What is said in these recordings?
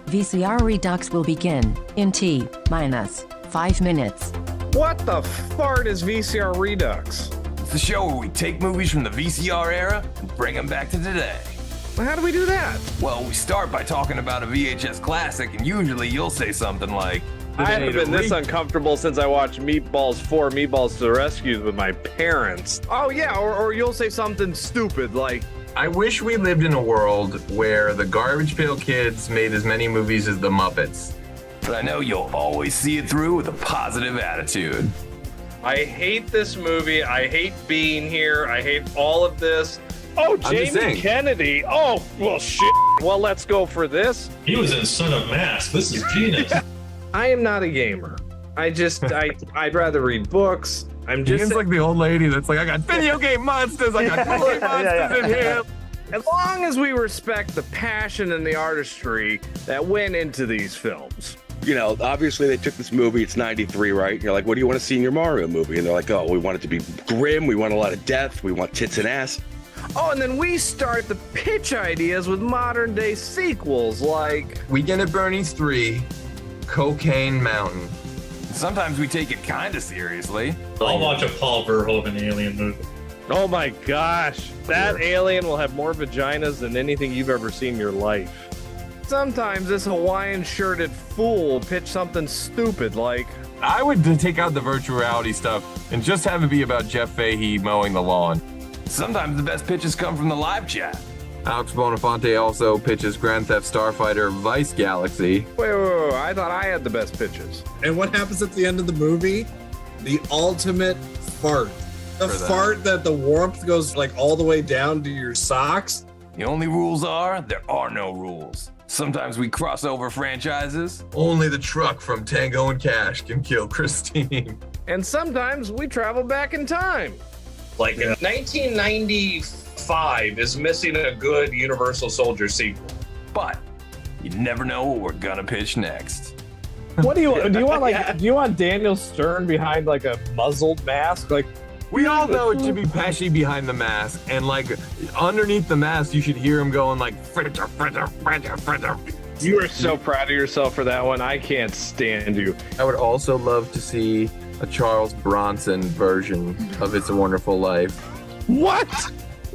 VCR Redux will begin in T-minus 5 minutes. What the fart is VCR Redux? It's the show where we take movies from the VCR era and bring them back to today. Well, how do we do that? Well, we start by talking about a VHS classic, and usually you'll say something like, I haven't been this uncomfortable since I watched Meatballs 4, Meatballs to the Rescue with my parents. Oh yeah, or you'll say something stupid like, I wish we lived in a world where the Garbage Pail Kids made as many movies as the Muppets. but I know you'll always see it through with a positive attitude. I hate this movie, I hate being here, I hate all of this. Oh, Jamie Kennedy. Oh, well, shit. Well, let's go for this. He was in Son of Mask. This is genius. I am not a gamer. I'd rather read books. He's like the old lady that's like, I got video game monsters, I got movie monsters in here. As long as we respect the passion and the artistry that went into these films. You know, obviously they took this movie, it's 93, right? And you're like, what do you want to see in your Mario movie? And they're like, oh, we want it to be grim, we want a lot of death, we want tits and ass. Oh, and then we start the pitch ideas with modern day sequels like Weekend at Bernie's 3, Cocaine Mountain. Sometimes we take it kind of seriously. I'll watch a Paul Verhoeven alien movie. Oh my gosh, that alien will have more vaginas than anything you've ever seen in your life. Sometimes this Hawaiian shirted fool will pitch something stupid like, I would take out the virtual reality stuff and just have it be about Jeff Fahey mowing the lawn. Sometimes the best pitches come from the live chat. Alex Bonafonte also pitches Grand Theft Starfighter Vice Galaxy. Wait, I thought I had the best pitches. And what happens at the end of the movie? The ultimate fart. The fart that the warmth goes like all the way down to your socks. The only rules are, there are no rules. Sometimes we cross over franchises. Only the truck from Tango and Cash can kill Christine. And sometimes we travel back in time. Like 1995 is missing a good Universal Soldier sequel. But you never know what we're gonna pitch next. What do you want? Do you want Daniel Stern behind like a muzzled mask? Like, We all know it should be Pesci behind the mask, and like underneath the mask, you should hear him going like fritter, fritter, fritter, fritter. You are so proud of yourself for that one. I can't stand you. I would also love to see a Charles Bronson version of It's a Wonderful Life. What?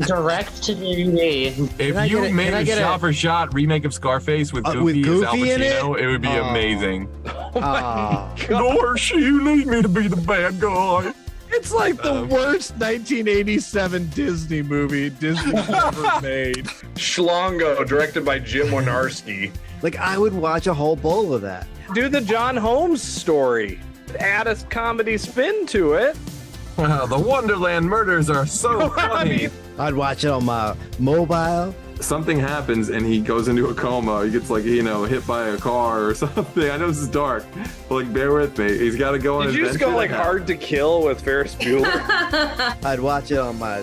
Direct to DVD. If you made a shot-for-shot remake of Scarface with Goofy as Al Pacino, it would be amazing. Oh my God. Dorsey, you need me to be the bad guy. It's like the worst 1987 Disney movie Disney's ever made. Schlongo, directed by Jim Wynorski. Like, I would watch a whole bowl of that. Do the John Holmes story. Add a comedy spin to it. Wow, the Wonderland murders are so funny. I'd watch it on my mobile. Something happens and he goes into a coma. He gets like, hit by a car or something. I know this is dark, but like, bear with me. He's got to go on. Did you just go like Hard to Kill with Ferris Bueller? I'd watch it on my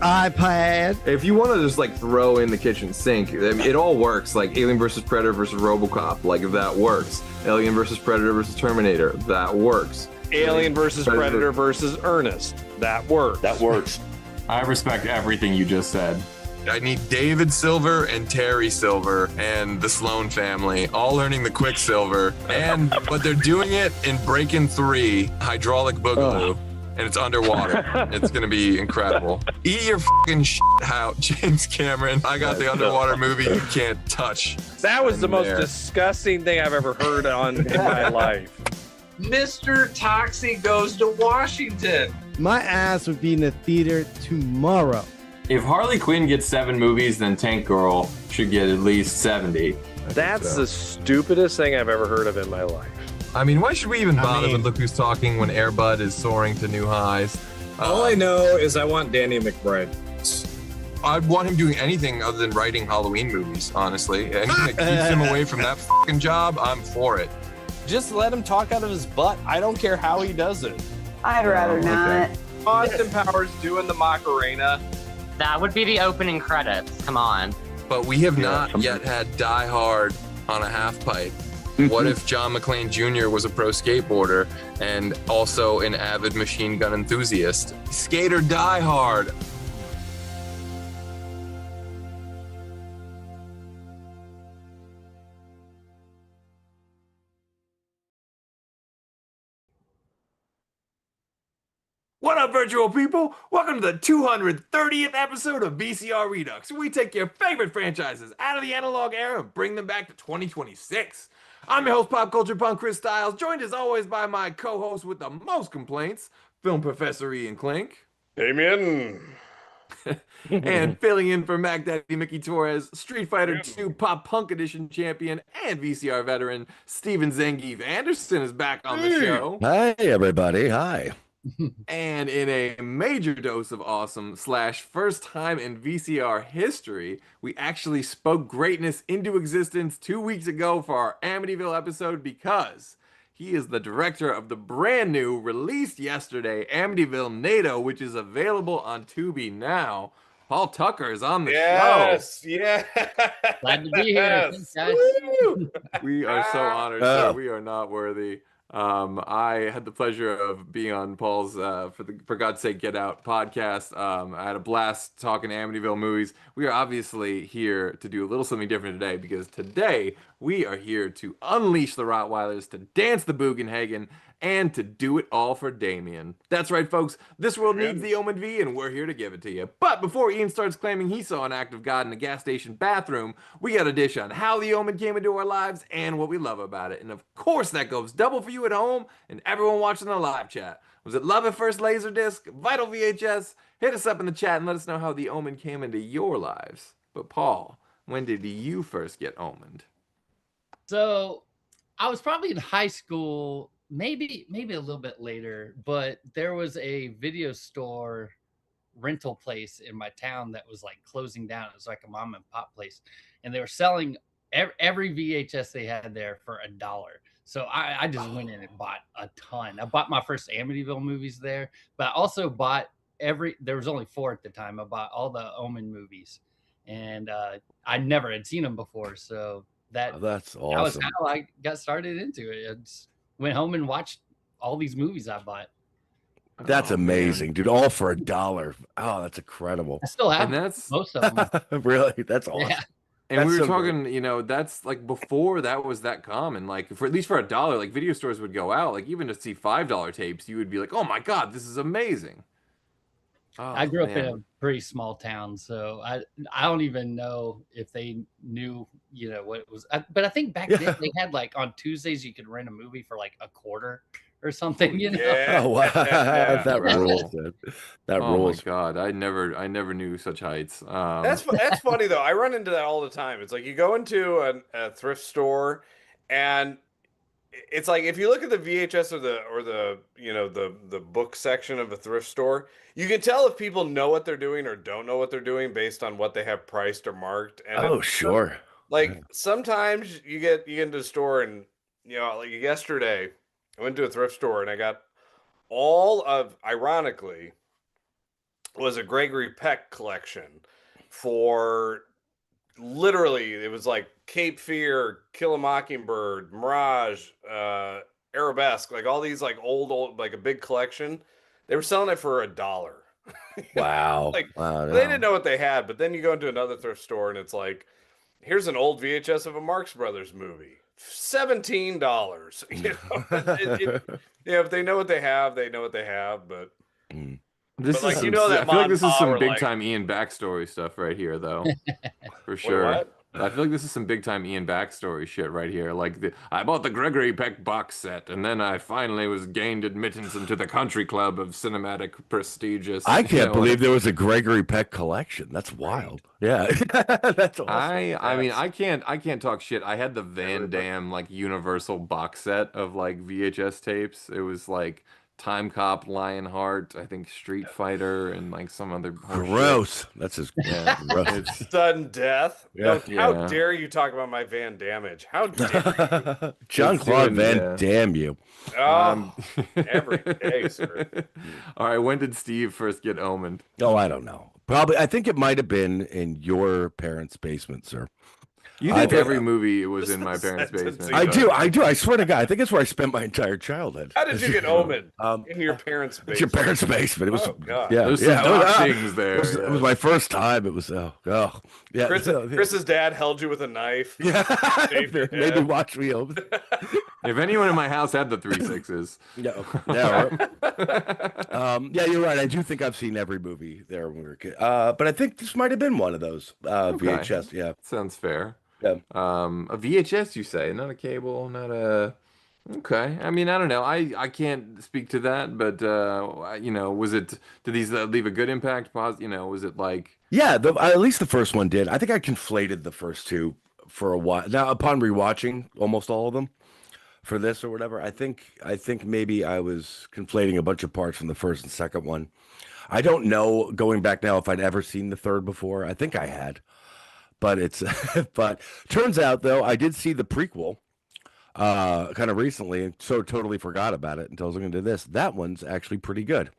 iPad. If you want to just like throw in the kitchen sink, I mean, it all works. Like Alien versus Predator versus RoboCop, like that works. Alien versus Predator versus Terminator, that works. Alien versus Predator versus Ernest, that works. That works. I respect everything you just said. I need David Silver and Terry Silver and the Sloan family all learning the Quicksilver, but they're doing it in Breakin' 3 Hydraulic Boogaloo, and it's underwater. It's gonna be incredible. Eat your fucking shit out, James Cameron. I got the underwater movie you can't touch. That was the most disgusting thing I've ever heard in my life. Mr. Toxie Goes to Washington. My ass would be in the theater tomorrow. If Harley Quinn gets 7 movies, then Tank Girl should get at least 70. That's the stupidest thing I've ever heard of in my life. I mean, why should we even bother with Look Who's Talking when Air Bud is soaring to new highs? All I know is I want Danny McBride. I'd want him doing anything other than writing Halloween movies, honestly. Anything that keeps him away from that fucking job, I'm for it. Just let him talk out of his butt. I don't care how he does it. I'd rather not. Austin Powers doing the Macarena. That would be the opening credits. Come on. But we have not yet had Die Hard on a half pipe. What if John McClane Jr. was a pro skateboarder and also an avid machine gun enthusiast? Skater Die Hard. up, virtual people? Welcome to the 230th episode of VCR Redux, where we take your favorite franchises out of the analog era and bring them back to 2026. I'm your host, pop culture punk Chris Stiles, joined as always by my co-host with the most complaints, film professor Ian Klink. Damien. And filling in for Mac Daddy Mickey Torres, Street Fighter 2 Pop Punk Edition champion and VCR veteran Steven Zangief Anderson is back on the show. Hi, everybody. Hi. And in a major dose of awesome / first time in VCR history, we actually spoke greatness into existence 2 weeks ago for our Amityville episode because he is the director of the brand new, released yesterday, Amityville Nado, which is available on Tubi now. Paul Tucker is on the show. Yes. Glad to be here. Thanks, guys. We are so honored, sir. We are not worthy. I had the pleasure of being on Paul's For God's Sake Get Out podcast. I had a blast talking Amityville movies. We are obviously here to do a little something different today because today we are here to unleash the Rottweilers, to dance the Bugenhagen, and to do it all for Damien. That's right, folks. This world needs the Omen V, and we're here to give it to you. But before Ian starts claiming he saw an act of God in a gas station bathroom, we got a dish on how the Omen came into our lives and what we love about it. And of course, that goes double for you at home and everyone watching the live chat. Was it Love at First Laserdisc? Vital VHS? Hit us up in the chat and let us know how the Omen came into your lives. But Paul, when did you first get omened? So I was probably in high school, maybe a little bit later, but there was a video store rental place in my town that was like closing down. It was like a mom and pop place, and they were selling every VHS they had there for $1. So I just went in and bought a ton. I bought my first Amityville movies there, but I also bought there was only 4 at the time. I bought all the Omen movies, and I never had seen them before. So That's awesome. that was how I got started into it. I just went home and watched all these movies I bought. That's amazing, dude. All for $1. Oh, that's incredible. I still have most of them. Really? That's awesome. Yeah. And That's we were so talking, that's like before that was that common. Like for at least for $1, like video stores would go out. Like even to see $5 tapes, you would be like, "Oh my God, this is amazing." Oh, I grew up in a pretty small town, so I don't even know if they knew, what it was. But I think back then they had like on Tuesdays you could rent a movie for like $0.25 or something. Yeah. Oh, wow. That rules, dude. That rules. Oh my God, I never knew such heights. That's funny though. I run into that all the time. It's like you go into a thrift store, and it's like if you look at the VHS or the book section of a thrift store, you can tell if people know what they're doing or don't know what they're doing based on what they have priced or marked. And sure. Like sometimes you get into a store and like yesterday I went to a thrift store and I got ironically was a Gregory Peck collection for literally it was like Cape Fear, Kill a Mockingbird, Mirage, Arabesque, like all these like old like a big collection. They were selling it for $1. Wow. Wow, they didn't know what they had, but then you go into another thrift store and it's like, here's an old VHS of a Marx Brothers movie. $17. If they know what they have, they know what they have, but This but is like, I feel like this is some big like, time Ian backstory stuff right here, though. For Wait, sure. what? I feel like this is some big time Ian backstory shit right here. Like I bought the Gregory Peck box set, and then I finally was gained admittance into the country club of cinematic prestigious. I can't believe there was a Gregory Peck collection. That's wild. Yeah. That's awesome. I mean I can't talk shit. I had the Van Damme like Universal box set of like VHS tapes. It was like Time Cop, Lionheart, I think Street Fighter, and like some other gross. That's just gross. Sudden death. Yeah. How dare you talk about my Van Damage? How dare you? Jean-Claude Van Damme you. Every day, sir. All right, when did Steve first get omened? Oh, I don't know. Probably, I think it might have been in your parents' basement, sir. You I think think- every movie was Just in my the parents' sentence basement. I do. I swear to God, I think it's where I spent my entire childhood. How did you get Omen in your parents' It's your basement? parents' basement. It was, Oh, God. yeah, There's yeah. some it was, dark things there. It was my first time. It was, yeah. Chris's dad held you with a knife. Yeah, Shaved your maybe head. watch me open. If anyone in my house had the 3 6s. Yeah, yeah, you're right. I do think I've seen every movie there when we were a kid. But I think this might have been one of those VHS. Yeah, Sounds fair. Yeah. A VHS, you say, not a cable, not a. Okay. I mean, I don't know. I can't speak to that, but was it? Did these leave a good impact? Was it like? yeah. At least the first one did. I think I conflated the first two for a while. Now, upon rewatching almost all of them for this or whatever, I think maybe I was conflating a bunch of parts from the first and second one. I don't know, going back now, if I'd ever seen the third before. I think I had, but it's but turns out though I did see the prequel kind of recently and so totally forgot about it until I was looking into this. That one's actually pretty good.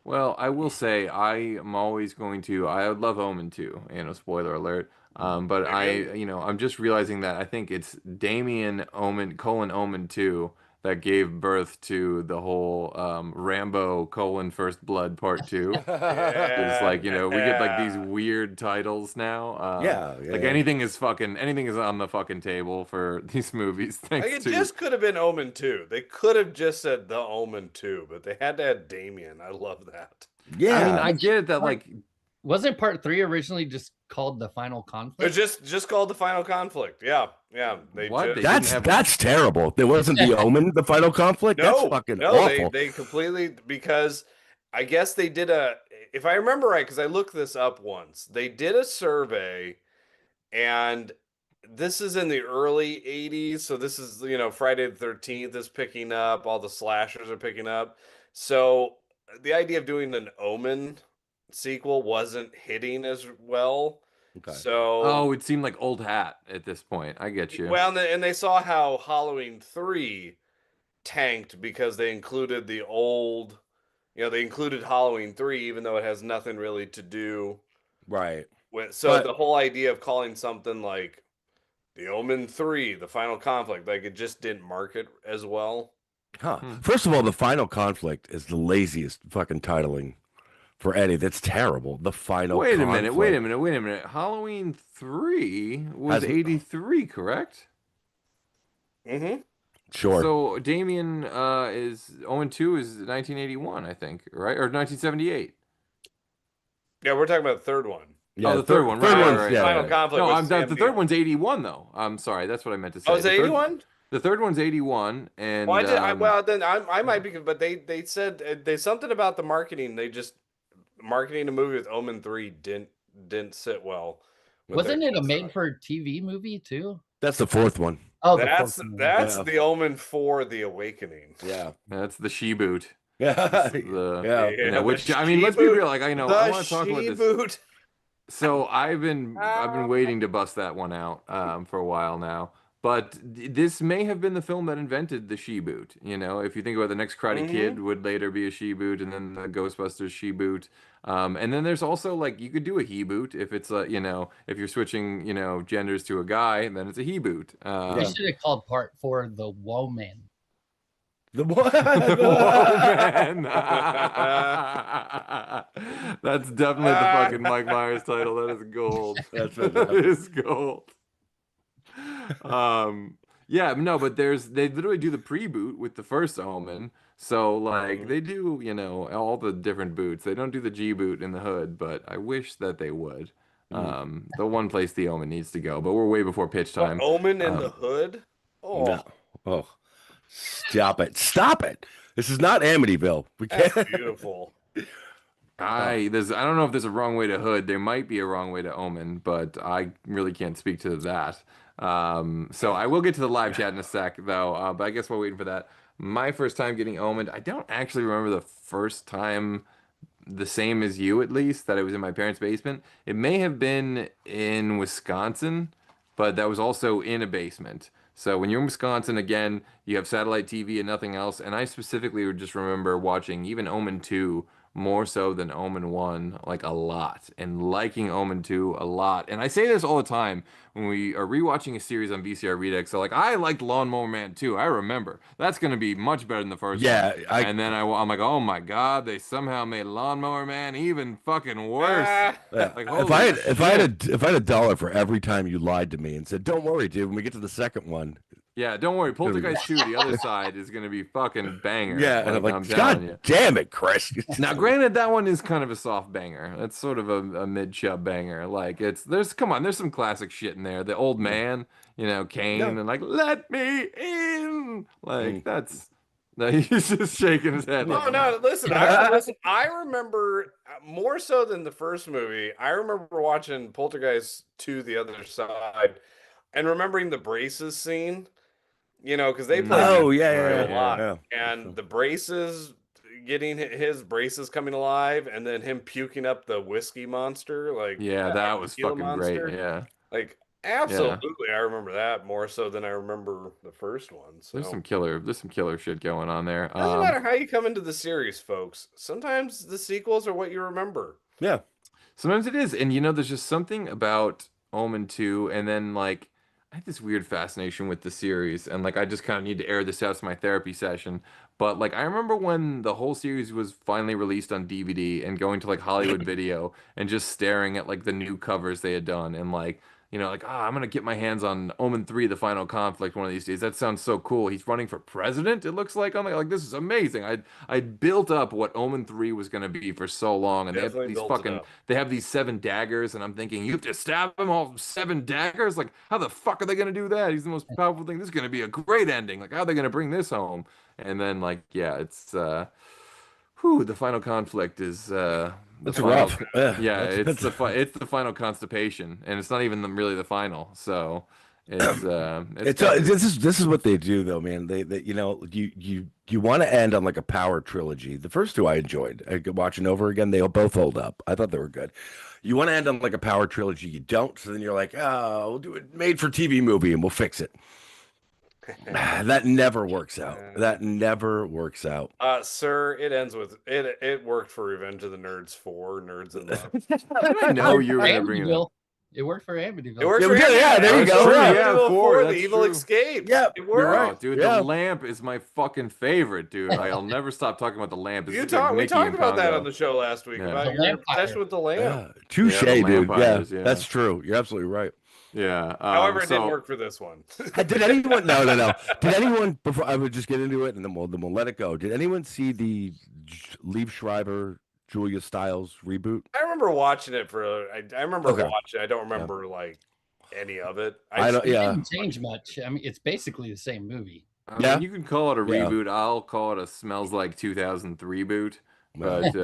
Well, I will say I am always going to. I would love Omen too. Spoiler alert. But I'm just realizing that I think it's Damien Omen Omen 2 that gave birth to the whole Rambo First Blood Part 2. It's like, we get like these weird titles now. Like anything is on the fucking table for these movies. Like it just could have been Omen 2. They could have just said the Omen 2, but they had to add Damien. I love that. Yeah. I mean, I get it that like wasn't part 3 originally just called The Final Conflict? It's just called The Final Conflict. Yeah. That's terrible. There wasn't the Omen, The Final Conflict. That's fucking awful. They completely, because I guess they did if I remember right, because I looked this up once, they did a survey, and this is in the early 80s. So this is, Friday the 13th is picking up, all the slashers are picking up. So the idea of doing an Omen sequel wasn't hitting as well. Okay. So it seemed like old hat at this point. I get you. Well, and they saw how Halloween 3 tanked because they included the old, they included Halloween 3 even though it has nothing really to do right with. So the whole idea of calling something like The Omen 3, The Final Conflict, like it just didn't market as well. Huh. First of all, The Final Conflict is the laziest fucking titling for any. That's terrible. The Final Wait a Conflict. minute. Halloween 3 was 83, correct? Mm-hmm. Sure. So Damien Omen 2 is 1981, I think, right? Or 1978. Yeah, we're talking about the third one. Yeah, the third one. Right. Final Conflict. No, the third one's 81 though. I'm sorry, that's what I meant to say. Oh, is it 81? The third one's 81, and then I might be, but they said there's something about the marketing. They just marketing a movie with Omen 3 didn't sit well. Wasn't it a made-for-TV movie too? That's the fourth one. Oh, that's the Omen 4: The Awakening. Yeah, that's the she-boot. Yeah, which I mean, let's be real. Like I want to talk about this. Boot. So I've been waiting to bust that one out for a while now. But this may have been the film that invented the she-boot. If you think about the next Karate Kid would later be a she-boot, and then the Ghostbusters she-boot. And then there's also like you could do a he-boot if it's if you're switching genders to a guy, then it's a he-boot. They should have called part 4 the Woman. The what? Woman. That's definitely the fucking Mike Myers title. That is gold. That is gold. But they literally do the pre-boot with the first Omen. So like they do, all the different boots. They don't do the G boot in the hood, but I wish that they would. The one place the Omen needs to go, but we're way before pitch time. Omen in the hood? Oh. No. Oh. Stop it. This is not Amityville. We can't. That's beautiful. I don't know if there's a wrong way to hood. There might be a wrong way to Omen, but I really can't speak to that. So I will get to the live chat in a sec, though. But I guess while waiting for that, my first time getting Omened, I don't actually remember the first time the same as you, at least, that it was in my parents' basement. It may have been in Wisconsin, but that was also in a basement. So when you're in Wisconsin, again, you have satellite TV and nothing else. And I specifically would just remember watching even Omen 2 more so than Omen 1, like a lot, and liking Omen 2 a lot. And I say this all the time when we are rewatching a series on VCR Redux. So like, I liked Lawnmower Man 2. I remember that's going to be much better than the first Yeah, one. And then I'm like, oh my God, they somehow made Lawnmower Man even fucking worse. Yeah. Like, if I had a dollar for every time you lied to me and said, "Don't worry, dude, when we get to the second one." Yeah, don't worry. Poltergeist 2, the other side, is going to be fucking banger. Yeah, and I'm like, telling God you. damn it, Chris. Now, granted, that one is kind of a soft banger. It's sort of a mid-chub banger. Like, there's some classic shit in there. The old man, Kane, and like, let me in. Like, he's just shaking his head. Oh no! Listen, I remember more so than the first movie. I remember watching Poltergeist 2: The Other Side, and remembering the braces scene. Because they play Oh, a yeah, lot, and the braces, getting his braces coming alive, and then him puking up the whiskey monster. Like, yeah, that was tequila fucking monster. great. Yeah, like absolutely, I remember that more so than I remember the first one. So there's some killer shit going on there. Doesn't matter how you come into the series, folks. Sometimes the sequels are what you remember. Yeah, sometimes it is, and there's just something about Omen 2, and then like. I had this weird fascination with the series, and like I just kind of need to air this out to my therapy session. But like I remember when the whole series was finally released on DVD and going to like Hollywood Video and just staring at like the new covers they had done and like I'm gonna get my hands on Omen 3, The Final Conflict one of these days. That sounds so cool. He's running for president, it looks like. I'm like this is amazing. I'd built up what Omen 3 was gonna be for so long, and they have these 7 daggers, and I'm thinking, you have to stab him all 7 daggers? Like, how the fuck are they gonna do that? He's the most powerful thing. This is gonna be a great ending. Like, how are they gonna bring this home? And then it's The Final Conflict is that's rough. It's the final constipation, and it's not even really the final. So this is what they do though, man. They you want to end on like a power trilogy. The first 2 I enjoyed. I could watch it over again. They both hold up. I thought they were good. You want to end on like a power trilogy. You don't. So then you're like, oh, we'll do it made for TV movie and we'll fix it. That never works out. Sir, it ends with it. It worked for Revenge of the Nerds 4, Nerds in Love. I know you were gonna bring it up. It worked for Amityville. It worked for Amityville. Yeah, there you go. Amityville 4, The Evil Escape. Yeah, it worked. Right, dude. Yeah. The lamp is my fucking favorite, dude. I'll never stop talking about the lamp. We talked about that on the show last week about your obsession with the lamp. Touche, dude. Yeah, that's true. You're absolutely right. Yeah. However, it didn't work for this one. Did anyone? No. Did anyone? Before I would just get into it, and then we'll let it go. Did anyone see the Liev Schreiber, Julia Stiles reboot? I remember watching it I remember watching. I don't remember like any of it. It didn't change much. I mean, it's basically the same movie. I mean, you can call it a reboot. I'll call it a Smells Like 2003 boot. But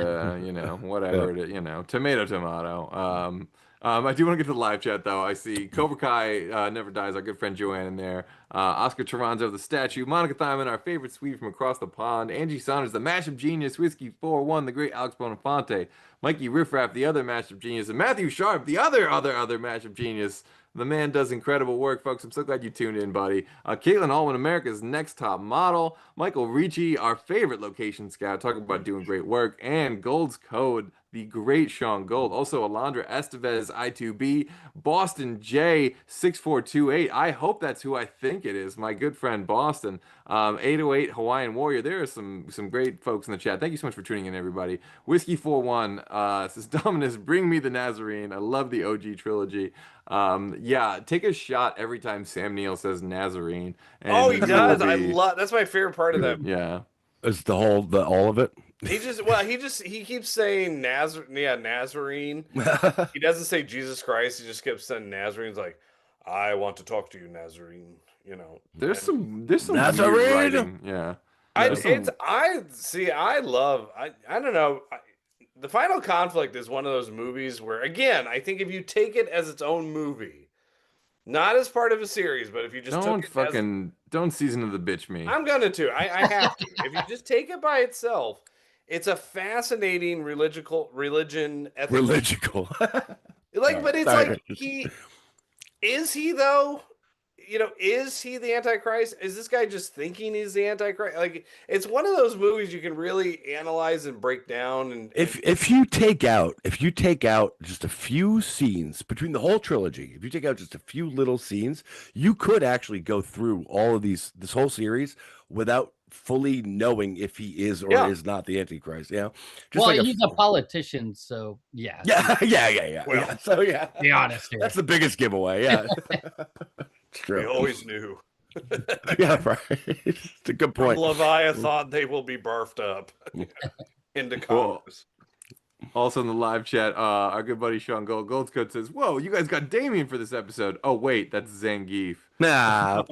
whatever. Tomato. I do want to get to the live chat, though. I see Cobra Kai Never Dies, our good friend Joanne in there. Oscar Toronzo, the statue. Monica Thyman, our favorite Swede from across the pond. Angie Saunders, the mashup genius. Whiskey 4-1, the great Alex Bonafonte. Mikey Riffraff, the other mashup genius. And Matthew Sharp, the other mashup genius. The man does incredible work, folks. I'm so glad you tuned in, buddy. Caitlin Allman, America's Next Top Model. Michael Ricci, our favorite location scout, talking about doing great work. And Gold's Code, the great Sean Gold. Also, Alondra Estevez, I2B. Boston J, 6428. I hope that's who I think it is. My good friend Boston. 808 Hawaiian Warrior. There are some great folks in the chat. Thank you so much for tuning in, everybody. Whiskey 41 says, Dominus, bring me the Nazarene. I love the OG trilogy. Take a shot every time Sam Neill says Nazarene. And he does. I love. That's my favorite part of that. Yeah, it's all of it. He keeps saying Nazarene. He doesn't say Jesus Christ. He just keeps saying Nazarene. He's like, I want to talk to you, Nazarene. There's some weird writing. Yeah. I don't know. The Final Conflict is one of those movies where, again, I think if you take it as its own movie, not as part of a series, but if you just don't season of the bitch me. I'm gonna to. I have to. If you just take it by itself, it's a fascinating religion ethic. Religical. But it's like is he though? is he the Antichrist? Is this guy just thinking he's the Antichrist? Like, it's one of those movies you can really analyze and break down. And if you take out just a few scenes between the whole trilogy, if you take out just a few little scenes, you could actually go through all of this whole series without fully knowing if he is or is not the Antichrist. Just well, he's a politician, so yeah. Yeah. Well, So yeah, be honest here. That's the biggest giveaway. Yeah, it's true. We always knew. Yeah, right. It's a good From point. Leviathan, they will be barfed up into Congress. Also in the live chat, our good buddy Sean Goldscoat says, "Whoa, you guys got Damien for this episode." Oh wait, that's Zangief. Nah.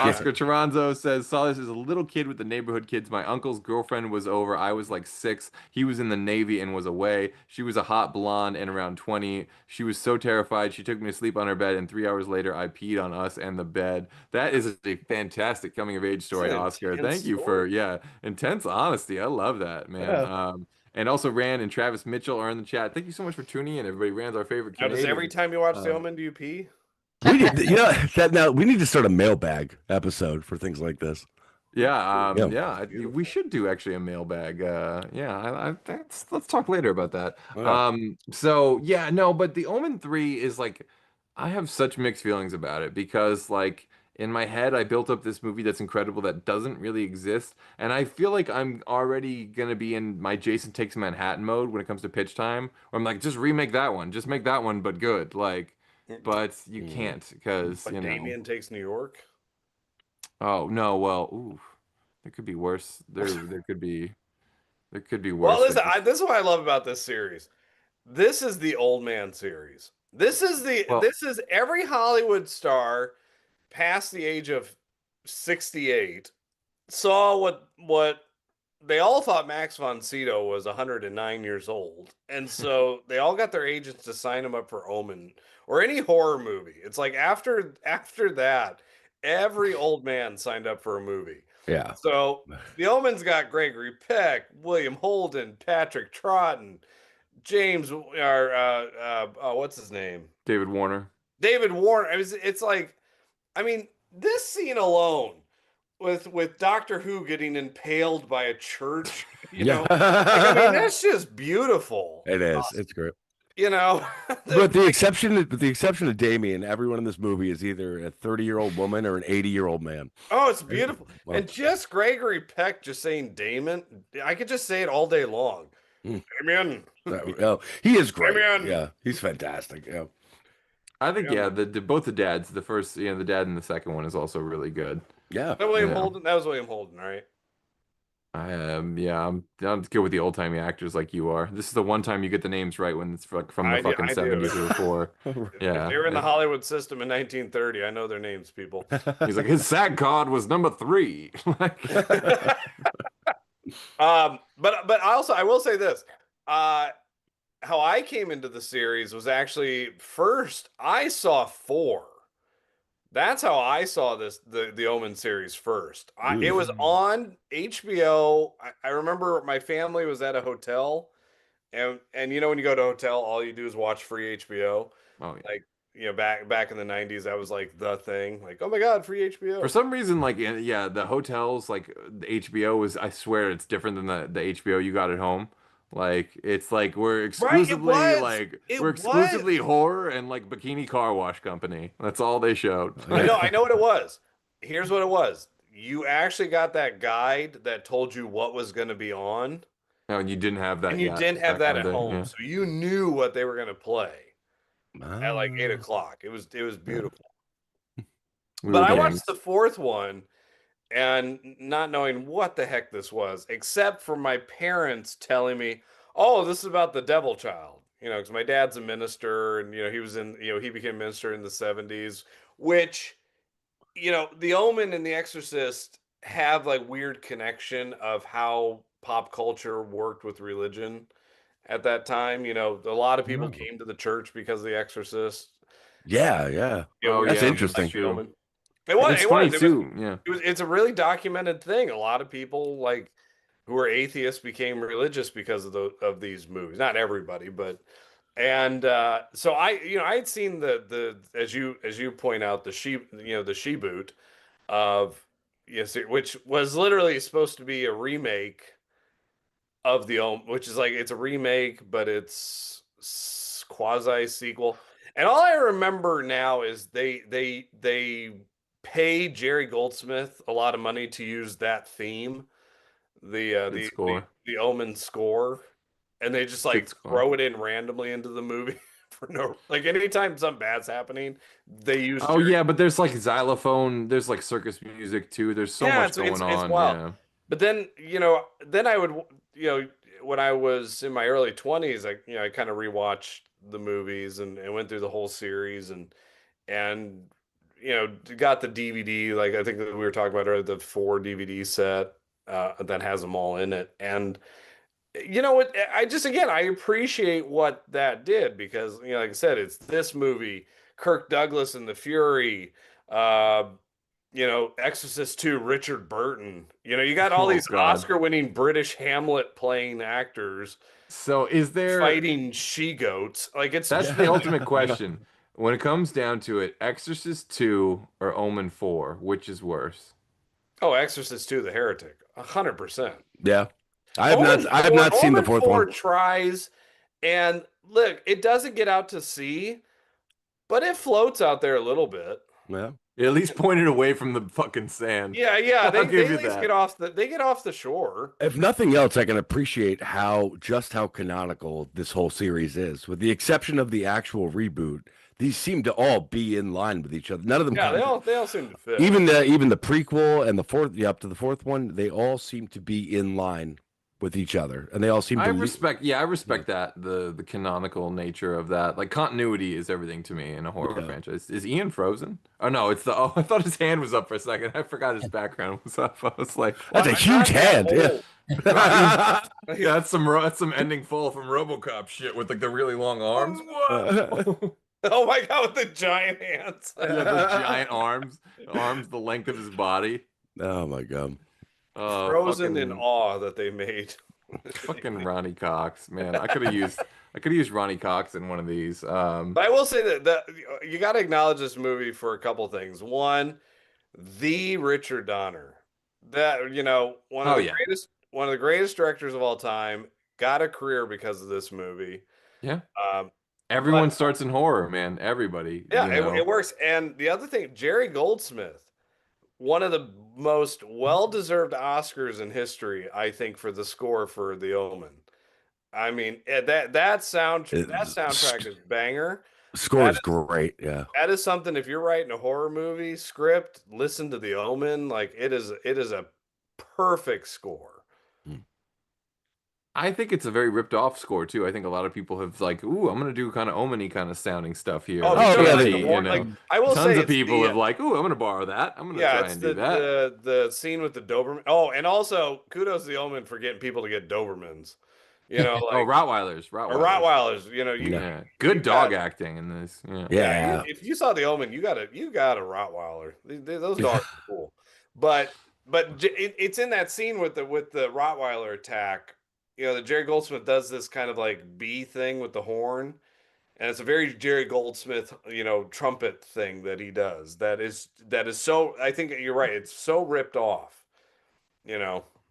Oscar Taranzo says, "Saw this as a little kid with the neighborhood kids. My uncle's girlfriend was over. I was like 6. He was in the Navy and was away. She was a hot blonde and around 20. She was so terrified. She took me to sleep on her bed, and 3 hours later, I peed on us and the bed." That is a fantastic coming of age story, Oscar. Thank you for intense honesty. I love that, man. Yeah. And also Rand and Travis Mitchell are in the chat. Thank you so much for tuning in, everybody. Rand's our favorite Now, Canadian. does every time you watch The Omen, do you pee? We need to start a mailbag episode for things like this. We should do actually a mailbag. Let's talk later about that. Yeah. But The Omen 3 is like, I have such mixed feelings about it because like in my head I built up this movie that's incredible that doesn't really exist, and I feel like I'm already gonna be in my Jason Takes Manhattan mode when it comes to pitch time, where I'm like, just remake that one, just make that one but good, like. But you can't because Damien Takes New York. Oh no, well, ooh, it could be worse. There could be worse. Well, listen, this is what I love about this series. This is the old man series. This is every Hollywood star past the age of 68 saw what they all thought Max von Sydow was 109 years old, and so they all got their agents to sign him up for Omen or any horror movie. It's like after that, every old man signed up for a movie. Yeah. So The Omen's got Gregory Peck, William Holden, Patrick Troughton, James, what's his name? David Warner. It's like, I mean, this scene alone with Doctor Who getting impaled by a church, that's just beautiful. It is. It's great. But the exception of Damien, everyone in this movie is either a 30-year-old woman or an 80-year-old man. Oh, it's beautiful. And just Gregory Peck just saying Damon, I could just say it all day long. Damien. He is great. Damien. Yeah, he's fantastic. Yeah. I think both the dads, the first, the dad and the second one is also really good. Yeah. That was William Holden, right? I'm good with the old timey actors like you are. This is the one time you get the names right when it's from the fucking 70s or before. Yeah, if they were in the Hollywood system in 1930. I know their names, people. He's like, his SAG card was number 3. But also I will say this. How I came into the series was actually first I saw 4. That's how I saw the Omen series first. It was on HBO. I remember my family was at a hotel, and when you go to a hotel, all you do is watch free HBO. Oh yeah. Like back in the 90s, that was like the thing. Like, oh my god, free HBO. For some reason, like the hotels, like the HBO was. I swear it's different than the HBO you got at home. Like it's like we're exclusively horror and like bikini car wash company. That's all they showed. I know what it was. Here's what it was. You actually got that guide that told you what was going to be on. No, and you didn't have that. And you didn't have that at home, so you knew what they were going to play at like 8 o'clock. It was beautiful. But I watched the 4th one. And not knowing what the heck this was, except for my parents telling me, "Oh, this is about the devil child." Because my dad's a minister, and he was he became a minister in the 70s. Which, The Omen and The Exorcist have like weird connection of how pop culture worked with religion at that time. A lot of people came to the church because of The Exorcist. Yeah. That's interesting. It's a really documented thing. A lot of people who were atheists became religious because of these movies. Not everybody, but And so I had seen the as you point out the She-Boot of yes, which was literally supposed to be a remake of the Omen, which is like it's a remake, but it's quasi sequel. And all I remember now is they pay Jerry Goldsmith a lot of money to use that theme, Good score. the Omen score, and they just like throw it in randomly into the movie for no like anytime something bad's happening, they use. Oh yeah, but there's like xylophone, there's like circus music too. There's so much going on. It's wild. Yeah. But then then I would when I was in my early 20s, I kind of rewatched the movies and went through the whole series and got the DVD, like I think that we were talking about earlier, the 4 DVD set that has them all in it. And you know what, I appreciate what that did because like I said, it's this movie, Kirk Douglas and the Fury, Exorcist 2, Richard Burton. You got all these Oscar-winning British Hamlet playing actors. So is there fighting she-goats? Like that's the ultimate question. When it comes down to it, Exorcist 2 or Omen 4, which is worse? Oh, Exorcist 2, The Heretic, 100%. Yeah, I have not seen the fourth one. Tries, and look, it doesn't get out to sea, but it floats out there a little bit. Yeah. It at least pointed away from the fucking sand. Yeah. They at least get off the shore. If nothing else, I can appreciate how canonical this whole series is. With the exception of the actual reboot, these seem to all be in line with each other. None of them. Yeah, they all seem to fit. Even the prequel and the fourth, up to the fourth one, they all seem to be in line with each other, and they all seem to. I respect that the canonical nature of that. Like continuity is everything to me in a horror franchise. Is Ian frozen? Oh no, it's the. Oh, I thought his hand was up for a second. I forgot his background was up. I was like, that's a huge hand. Yeah. That's some ending fall from RoboCop shit with like the really long arms. Whoa. Oh my god, with the giant hands. Yeah, the giant arms the length of his body. Oh my god. Frozen in awe that they made. Fucking Ronnie Cox, man. I could have used Ronnie Cox in one of these. But I will say that you got to acknowledge this movie for a couple things. One, the Richard Donner, that one of the greatest directors of all time, got a career because of this movie. Yeah. Everyone starts in horror, man. Everybody. Yeah, it works. And the other thing, Jerry Goldsmith, one of the most well-deserved Oscars in history, I think, for the score for The Omen. I mean, that soundtrack is banger. Score is great. Yeah, that is something. If you're writing a horror movie script, listen to The Omen. Like it is a perfect score. I think it's a very ripped off score too. I think a lot of people have like, ooh, I'm gonna do kind of Omen-y kind of sounding stuff here. Oh, like, I will say tons of people have like, ooh, I'm gonna borrow that. I'm gonna try and do that. The scene with the Doberman. Oh, and also kudos to The Omen for getting people to get Dobermans. Rottweilers. Rottweilers. Good dog acting in this. Yeah. If you saw The Omen, you got a Rottweiler. Those dogs are cool. But it's in that scene with the Rottweiler attack. The Jerry Goldsmith does this kind of like bee thing with the horn, and it's a very Jerry Goldsmith, trumpet thing that he does. That is so. I think you're right. It's so ripped off.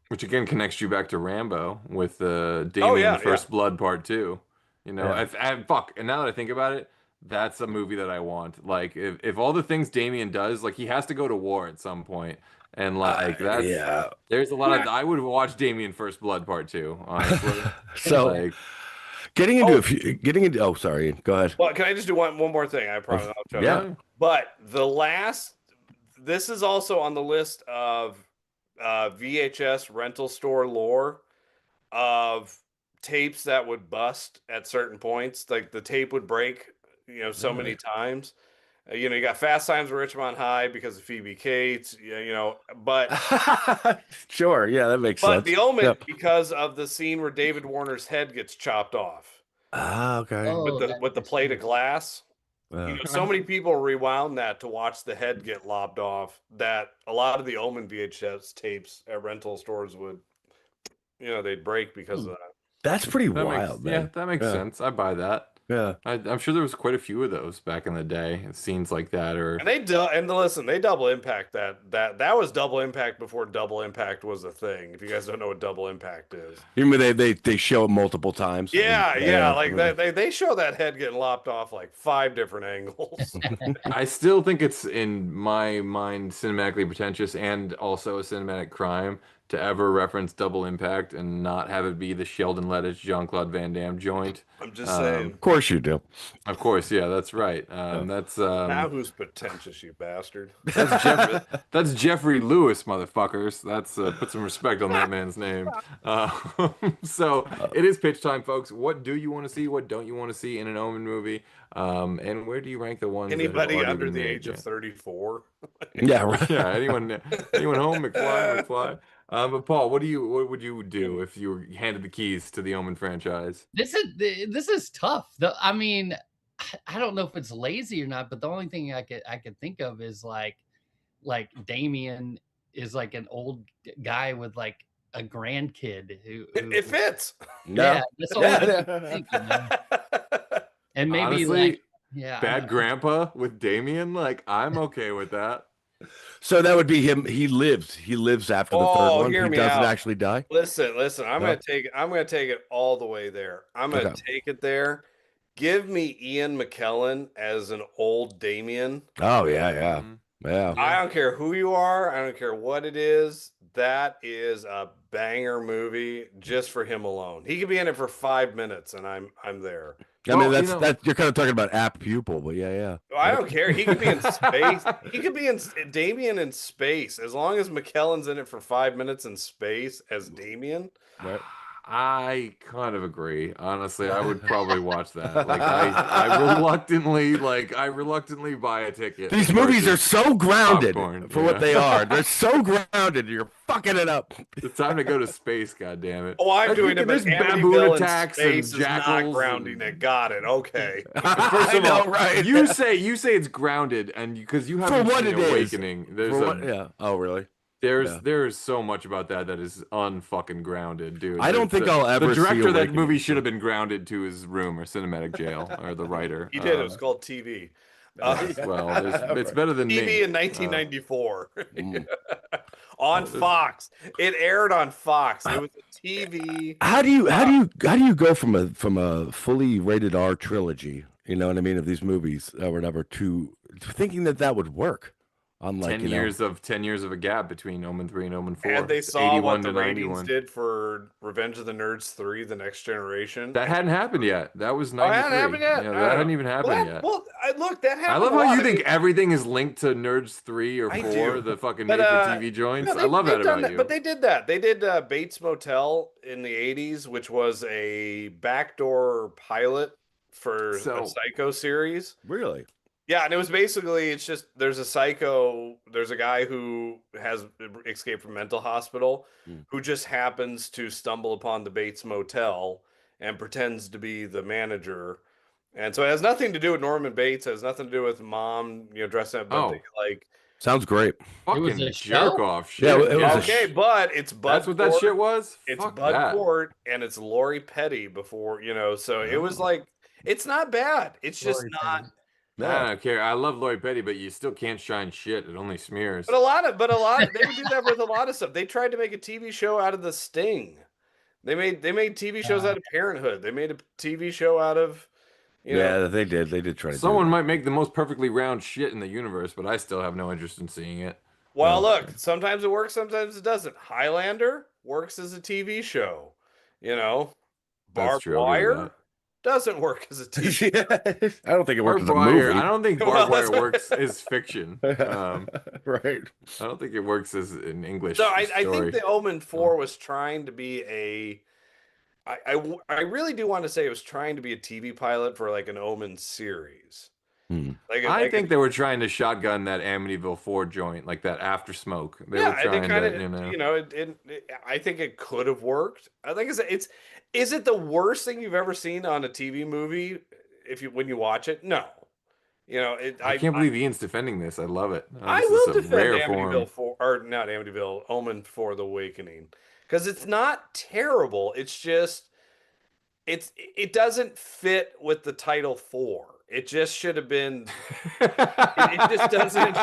Which again connects you back to Rambo with Damien First Blood Part 2. And now that I think about it, that's a movie that I want. Like if all the things Damien does, like he has to go to war at some point. And like there's a lot of I would watch Damien First Blood Part 2, honestly. So getting into oh sorry, go ahead. Well, can I just do one more thing? I promise I'll shut up. But this is also on the list of VHS rental store lore of tapes that would bust at certain points. Like the tape would break, so many times. You got Fast Times at Richmond High because of Phoebe Cates, but sure, yeah, that makes sense. But The Omen because of the scene where David Warner's head gets chopped off. Ah, okay. With the plate of glass. So many people rewound that to watch the head get lopped off that a lot of the Omen VHS tapes at rental stores would, they'd break because of that. That's pretty wild, man. Yeah, that makes sense. I buy that. Yeah. I'm sure there was quite a few of those back in the day. Scenes like that, or And listen, they double impact that was double impact before double impact was a thing. If you guys don't know what double impact is. You mean they show it multiple times? Yeah, like they show that head getting lopped off like 5 different angles. I still think it's in my mind cinematically pretentious and also a cinematic crime to ever reference Double Impact and not have it be the Sheldon Lettich Jean-Claude Van Damme joint. I'm just saying. Of course you do. Of course, yeah, that's right. That's now who's pretentious, you bastard? That's Jeffrey Lewis, motherfuckers. That's put some respect on that man's name. So it is pitch time, folks. What do you want to see? What don't you want to see in an Omen movie? And where do you rank the ones? Anybody under the age of 34? Yeah, right. Yeah, anyone home? McFly. But Paul, what would you do if you were handed the keys to the Omen franchise? This is tough. I mean, I don't know if it's lazy or not, but the only thing I could think of is like Damien is like an old guy with like a grandkid who it fits. Yeah, that's all I can think, you know? And maybe Honestly, like Bad Grandpa with Damien, like I'm okay with that. So that would be him. He lives after the third one. He doesn't actually die. Listen. I'm gonna take it all the way there. I'm gonna take it there. Give me Ian McKellen as an old Damien. Oh yeah. I don't care who you are. I don't care what it is. That is a banger movie just for him alone. He could be in it for 5 minutes, and I'm there. I mean, that's you're kind of talking about app pupil, but yeah. I don't care. He could be in space. He could be in Damien in space as long as McKellen's in it for 5 minutes in space as Damien. Right. I kind of agree. Honestly, I would probably watch that. Like I reluctantly buy a ticket. These movies are so grounded for what they are. They're so grounded. You're fucking it up. It's time to go to space, goddammit. Oh, I'm doing it. There's baboon attacks and jackals. Not grounding it. Got it. Okay. First of all, right. You say it's grounded, and because you haven't seen Awakening. Oh, really? There's so much about that is unfucking grounded, dude. I don't think I'll ever. The director of that movie should have been grounded to his room or cinematic jail, or the writer. He did. It was called TV. Well, it's better than TV in 1994 on Fox. It aired on Fox. It was a TV. How do you go from a fully rated R trilogy? You know what I mean, of these movies or whatever, to thinking that would work? On like 10 years of a gap between Omen 3 and Omen 4. And they saw what the ratings did for Revenge of the Nerds 3, The Next Generation. That hadn't happened yet. That was 93. Hadn't happened yet? Yeah, that hadn't even happened yet. Well, look, that happened. I love how you think everything is linked to Nerds 3 or 4, the fucking made-for-TV joints. I love that about you. But they did that. They did Bates Motel in the 80s, which was a backdoor pilot for a Psycho series. Really? Yeah, and it was basically, it's just, there's a guy who has escaped from mental hospital who just happens to stumble upon the Bates Motel and pretends to be the manager. And so it has nothing to do with Norman Bates. It has nothing to do with mom, dressing up. Like, sounds great. Fucking jerk off shit. Yeah, it was but it's Bud. That's what that shit was? It's Bud Cort and it's Lori Petty before, so it was like, it's not bad. It's just not. No. I don't care. I love Lori Petty, but you still can't shine shit. It only smears. But a lot of they would do that with a lot of stuff. They tried to make a TV show out of The Sting. They made TV shows out of Parenthood. They made a TV show out of they did. They did try to. Someone might make the most perfectly round shit in the universe, but I still have no interest in seeing it. Well, look, sometimes it works, sometimes it doesn't. Highlander works as a TV show. Barbed Wire doesn't work as a TV. I don't think it works as a movie. I don't think Barbed Wire works as fiction. Right. I don't think it works as an English. So I think the Omen 4 was trying to be I really do want to say it was trying to be a TV pilot for like an Omen series. I think they were trying to shotgun that Amityville 4 joint, like that After Smoke. They were trying to, I think it could have worked. I think is it the worst thing you've ever seen on a TV movie when you watch it? No. I can't believe Ian's defending this. I love it. I will defend Amityville 4, or not Amityville, Omen for the Awakening. Because it's not terrible. It's just it doesn't fit with the title 4. It just should have been. It just doesn't.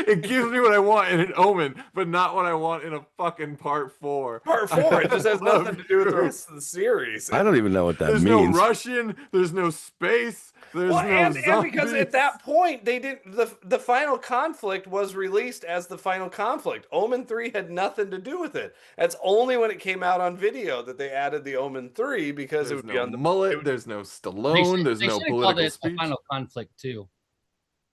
It gives me what I want in an Omen, but not what I want in a fucking part 4. Part 4. It just has nothing to do with the rest of the series. I don't even know what that There's means. no Russian. There's no space. There's no and zombies. because at that point they didn't. The final conflict was released as the final conflict. Omen 3 had nothing to do with it. That's only when it came out on video that they added the Omen 3 because it would be on the mullet. There's no Stallone. There's no political speech. The final conflict too.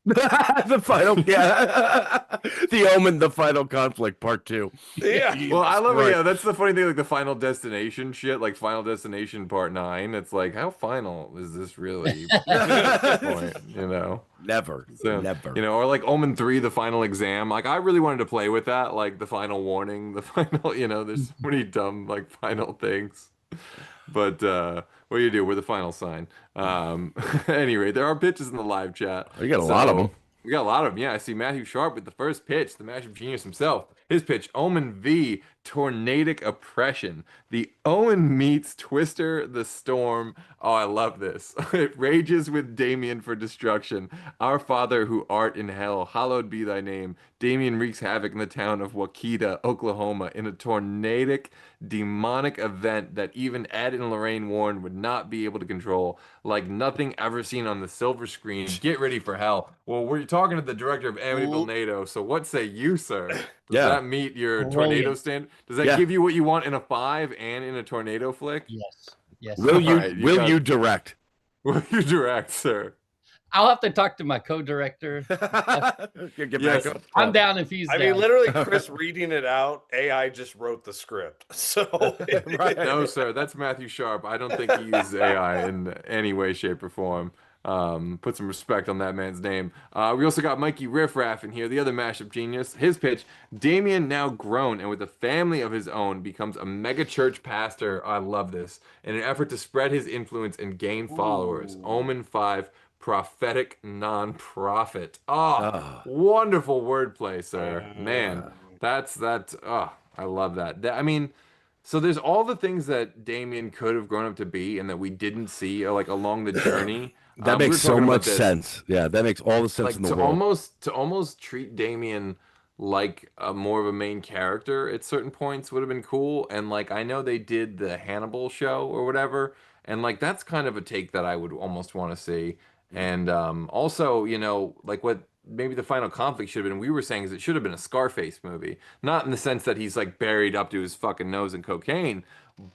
The final, the Omen, the final conflict, part 2. Yeah. Well, I love it. Right. Yeah, that's the funny thing. Like the Final Destination shit, like Final Destination Part 9. It's like, how final is this really? At this point, you know, Never, never. You know, or like Omen 3, the final exam. Like I really wanted to play with that, like the final warning, the final. You know, there's so many dumb like final things. But what do you do? We're the final sign. Anyway, there are pitches in the live chat. You got a lot of them. We got a lot of them. Yeah, I see Matthew Sharp with the first pitch, the mashup genius himself. His pitch, Omen V, Tornadic Oppression. The Omen meets Twister the Storm. Oh, I love this. It rages with Damien for destruction. Our Father who art in hell, hallowed be thy name. Damien wreaks havoc in the town of Waukeeta, Oklahoma, in a tornadic, demonic event that even Ed and Lorraine Warren would not be able to control, like nothing ever seen on the silver screen. Get ready for hell. Well, we're talking to the director of Amityville, Nado, so what say you, sir? Does that meet your tornado stand? Does that give you what you want in a 5 and in a tornado flick? Yes. Yes. Will you direct? Will you direct, sir? I'll have to talk to my co-director. Yes. I'm down if he's down. I mean, literally, Chris reading it out, AI just wrote the script. So, Right. No, sir, that's Matthew Sharp. I don't think he uses AI in any way, shape, or form. Put some respect on that man's name. We also got Mikey Riffraff in here, the other mashup genius. His pitch, Damien, now grown and with a family of his own, becomes a mega church pastor. I love this. In an effort to spread his influence and gain followers. Omen 5, prophetic non-profit. Wonderful wordplay, sir. Man, I love that. I mean, so there's all the things that Damien could have grown up to be and that we didn't see like along the journey. That makes so much sense. Yeah, that makes all the sense like in the world. To almost treat Damien like more of a main character at certain points would have been cool. And like I know they did the Hannibal show or whatever, and like that's kind of a take that I would almost want to see. And also, you know, like what maybe the final conflict should have been, we were saying, is it should have been a Scarface movie. Not in the sense that he's like buried up to his fucking nose in cocaine,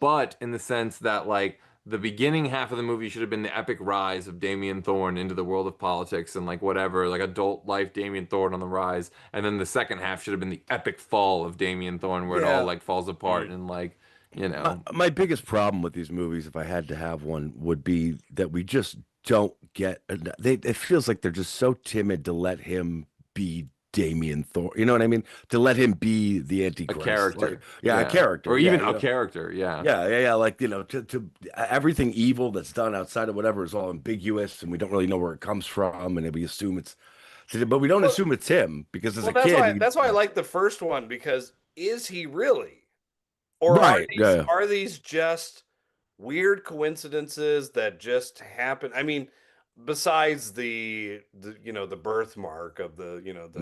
but in the sense that like the beginning half of the movie should have been the epic rise of Damien Thorne into the world of politics and like whatever, like adult life Damien Thorne on the rise. And then the second half should have been the epic fall of Damien Thorne where it all like falls apart and like, you know. My biggest problem with these movies, if I had to have one, would be that we just don't get. It feels like they're just so timid to let him be Damien Thorne. You know what I mean? To let him be the Antichrist. A character. Like, a character. Or even a character, yeah. Yeah. Like, you know, to everything evil that's done outside of whatever is all ambiguous and we don't really know where it comes from and we assume it's. But we don't assume it's him because as a kid. That's why I like the first one, because is he really? Or are these just weird coincidences that just happen? I mean, besides the you know, the birthmark of the, you know, the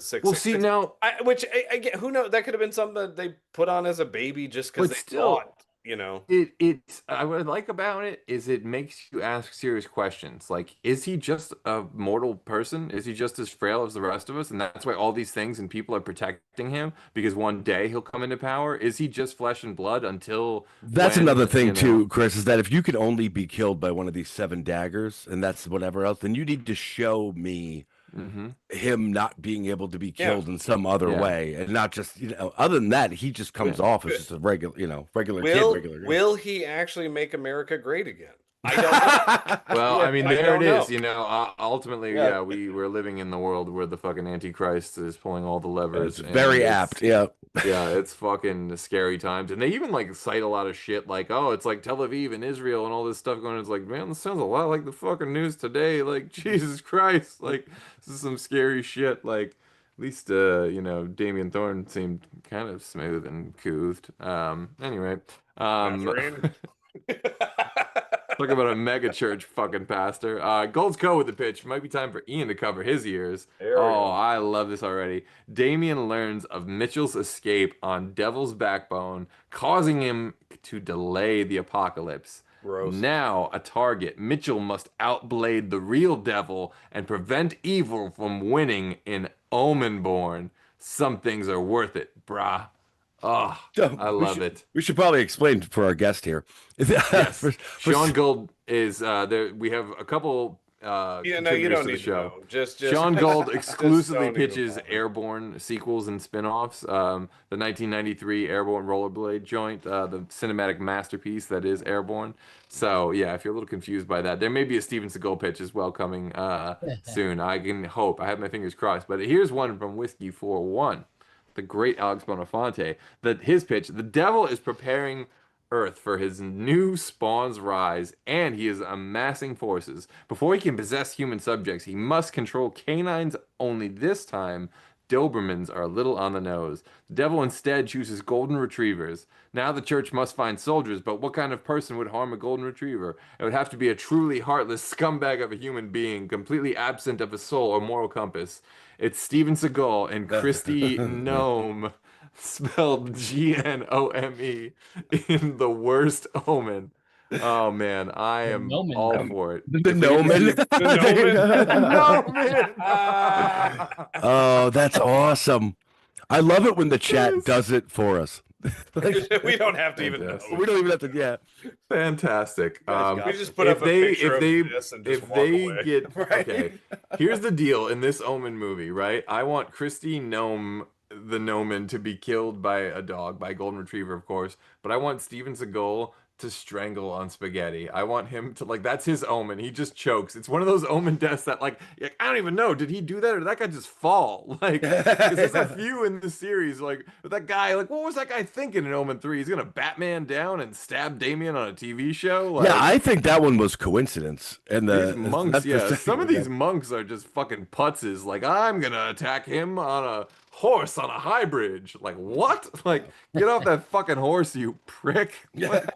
666. Well, see now, which I get, who knows, that could have been something that they put on as a baby just because they thought, you know. It's what I like about it is it makes you ask serious questions. Like, is he just a mortal person? Is he just as frail as the rest of us? And that's why all these things and people are protecting him, because one day he'll come into power. Is he just flesh and blood until that's another thing too, Chris, is that if you could only be killed by one of these 7 daggers and that's whatever else, then you need to show me him not being able to be killed in some other way, and not just, you know, other than that, he just comes off as just a regular kid. Will he actually make America great again? I don't know. Well, I mean, there it is. You know, ultimately, we're living in the world where the fucking Antichrist is pulling all the levers. It's very apt. Yeah. Yeah, it's fucking scary times. And they even like cite a lot of shit like, oh, it's like Tel Aviv and Israel and all this stuff going on. It's like, man, this sounds a lot like the fucking news today. Like, Jesus Christ. Like, this is some scary shit. Like, at least, you know, Damien Thorne seemed kind of smooth and couthed. Anyway. Talk about a mega church fucking pastor. Gold's Co with the pitch. Might be time for Ian to cover his ears. I love this already. Damien learns of Mitchell's escape on Devil's Backbone, causing him to delay the apocalypse. Gross. Now a target, Mitchell must outblade the real devil and prevent evil from winning in Omenborn. Some things are worth it, brah. Oh, I love it. We should probably explain for our guest here. Yes. Sean Gold is there. We have a couple you don't to the need show. to know. Just Sean Gold exclusively don't even pitches know. Airborne sequels and spin-offs. The 1993 Airborne Rollerblade joint, the cinematic masterpiece that is Airborne. So yeah, if you're a little confused by that, there may be a Steven Seagal pitch as well coming soon. I can hope. I have my fingers crossed. But here's one from Whiskey 4-1. The great Alex Bonafonte, his pitch: the devil is preparing Earth for his new spawn's rise, and he is amassing forces. Before he can possess human subjects, he must control canines, only this time Dobermans are a little on the nose. The devil instead chooses golden retrievers. Now the church must find soldiers, but what kind of person would harm a golden retriever? It would have to be a truly heartless scumbag of a human being, completely absent of a soul or moral compass. It's Steven Seagal and Christy Gnome, spelled Gnome, in The Worst Omen. Oh man, I am all for it. The Nomen. Oh, that's awesome. I love it when the chat does it for us. We don't have to even know. We don't even have to. Yeah, fantastic. We just put up a picture of this and just walk away. Okay, here's the deal in this Omen movie, right? I want Christy Gnome, the Nomen, to be killed by a dog, by a golden retriever, of course. But I want Steven Seagal to strangle on spaghetti. I want him to, like, that's his Omen. He just chokes. It's one of those Omen deaths that, like I don't even know. Did he do that or did that guy just fall? Like, 'cause there's a few in the series. Like, that guy, like, what was that guy thinking in Omen 3? He's gonna Batman down and stab Damien on a TV show? Like, yeah, I think that one was coincidence. And these monks, some of these monks are just fucking putzes. Like, I'm gonna attack him on a horse on a high bridge. Like, what? Like, get off that fucking horse, you prick. Like,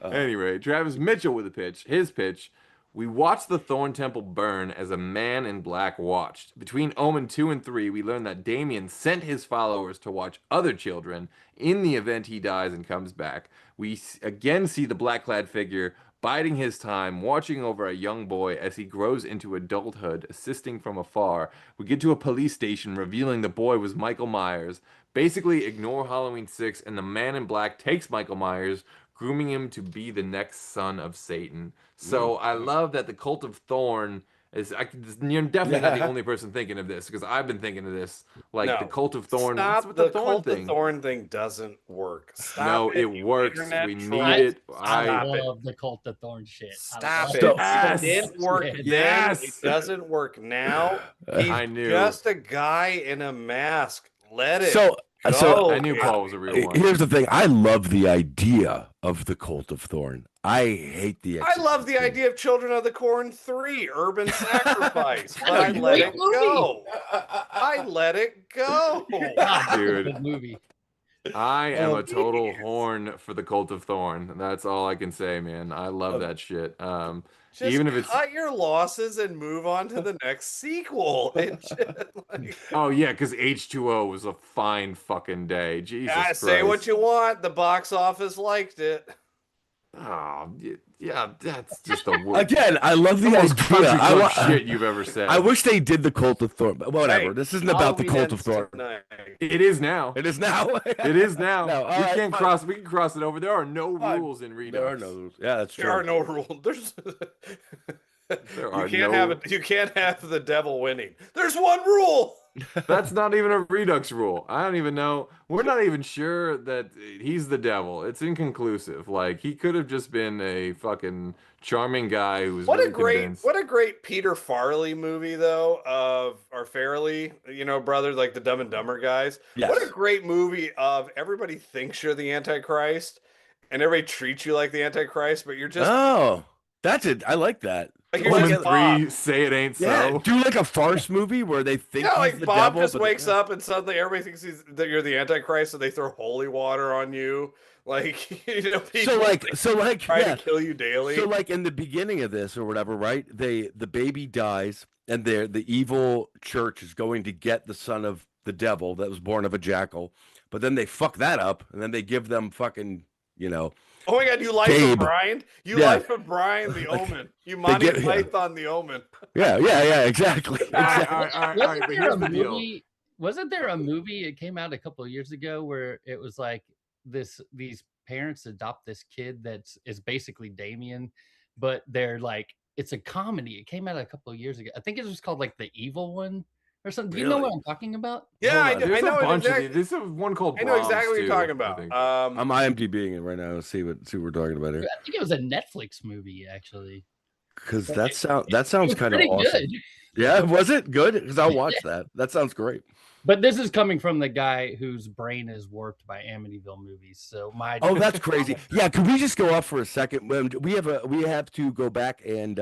anyway, Travis Mitchell with a pitch. His pitch: we watched the Thorn Temple burn as a man in black watched. Between Omen 2 and 3, we learned that Damien sent his followers to watch other children in the event he dies and comes back. We again see the black-clad figure biding his time, watching over a young boy as he grows into adulthood, assisting from afar. We get to a police station revealing the boy was Michael Myers. Basically, ignore Halloween 6, and the man in black takes Michael Myers, grooming him to be the next son of Satan. So I love that the Cult of Thorn is. You're definitely not the only person thinking of this, because I've been thinking of this. Like, the Cult of Thorn. Stop. What's with The Thorn Cult thing? of Thorn thing doesn't work. Stop No, it you works. internet We need troll. it. I love the Cult of Thorn shit. Stop it. Yes. It didn't work then. Yes. It doesn't work now. He's I knew. just a guy in a mask. Let it So go. I knew Paul was a real one. Here's the thing. I love the idea of the Cult of Thorn. I hate the. I love the idea of Children of the Corn 3, Urban Sacrifice, but I let it go. I let it go. Dude. Good movie. I am a total horn for the Cult of Thorn. That's all I can say, man. I love that shit. Just even if it's cut your losses and move on to the next sequel. And oh yeah, because H2O was a fine fucking day. Jesus Christ. say what you want. The box office liked it. Oh yeah, that's just the worst. Again, I love the most country idea. club shit you've ever said. I wish they did the Cult of Thorn, but whatever. Hey, this isn't about the Cult of Thorn. It is now. It is now. It is now. No, all we right, can't fine. cross. We can cross it over. There are no rules in Redux. There are no rules. Yeah, that's true. There are no rules. There's you can't have the devil winning. There's one rule. That's not even a Redux rule. I don't even know. We're not even sure that he's the devil. It's inconclusive. Like, he could have just been a fucking charming guy who was really convinced. What a great Peter Farley movie though, or Farley, brothers, like the Dumb and Dumber guys. Yes. What a great movie of everybody thinks you're the Antichrist and everybody treats you like the Antichrist, but you're just Oh, that's it. I like that. Like you're Omen just 3, Bob. say it ain't Yeah, so. do like a farce movie where they think Yeah, he's like the Bob devil, just but wakes up and suddenly everybody thinks that you're the Antichrist, so they throw holy water on you. Like people try to kill you daily. So like in the beginning of this or whatever, right? The baby dies, and the evil church is going to get the son of the devil that was born of a jackal, but then they fuck that up, and then they give them fucking, Oh my god, you life Gabe. of Brian? You Yeah. life of Brian the Omen. You Monty Python the Omen. Yeah, exactly. All right, but here's the deal. Wasn't there a movie? It came out a couple of years ago where it was like these parents adopt this kid is basically Damien, but they're like, it's a comedy. It came out a couple of years ago. I think it was called like The Evil One or something. Do you know what I'm talking about? Yeah, I There's know a bunch exactly. of these. There's one called I know Brahms, exactly what you're too, talking I about. think. I'm IMDbing it right now to see what we're talking about here. I think it was a Netflix movie actually. Because that sounds kind of pretty awesome. good. Yeah, was it good? Because I'll watch that. That sounds great. But this is coming from the guy whose brain is warped by Amityville movies. So Oh, that's crazy. Yeah, could we just go off for a second? We have to go back and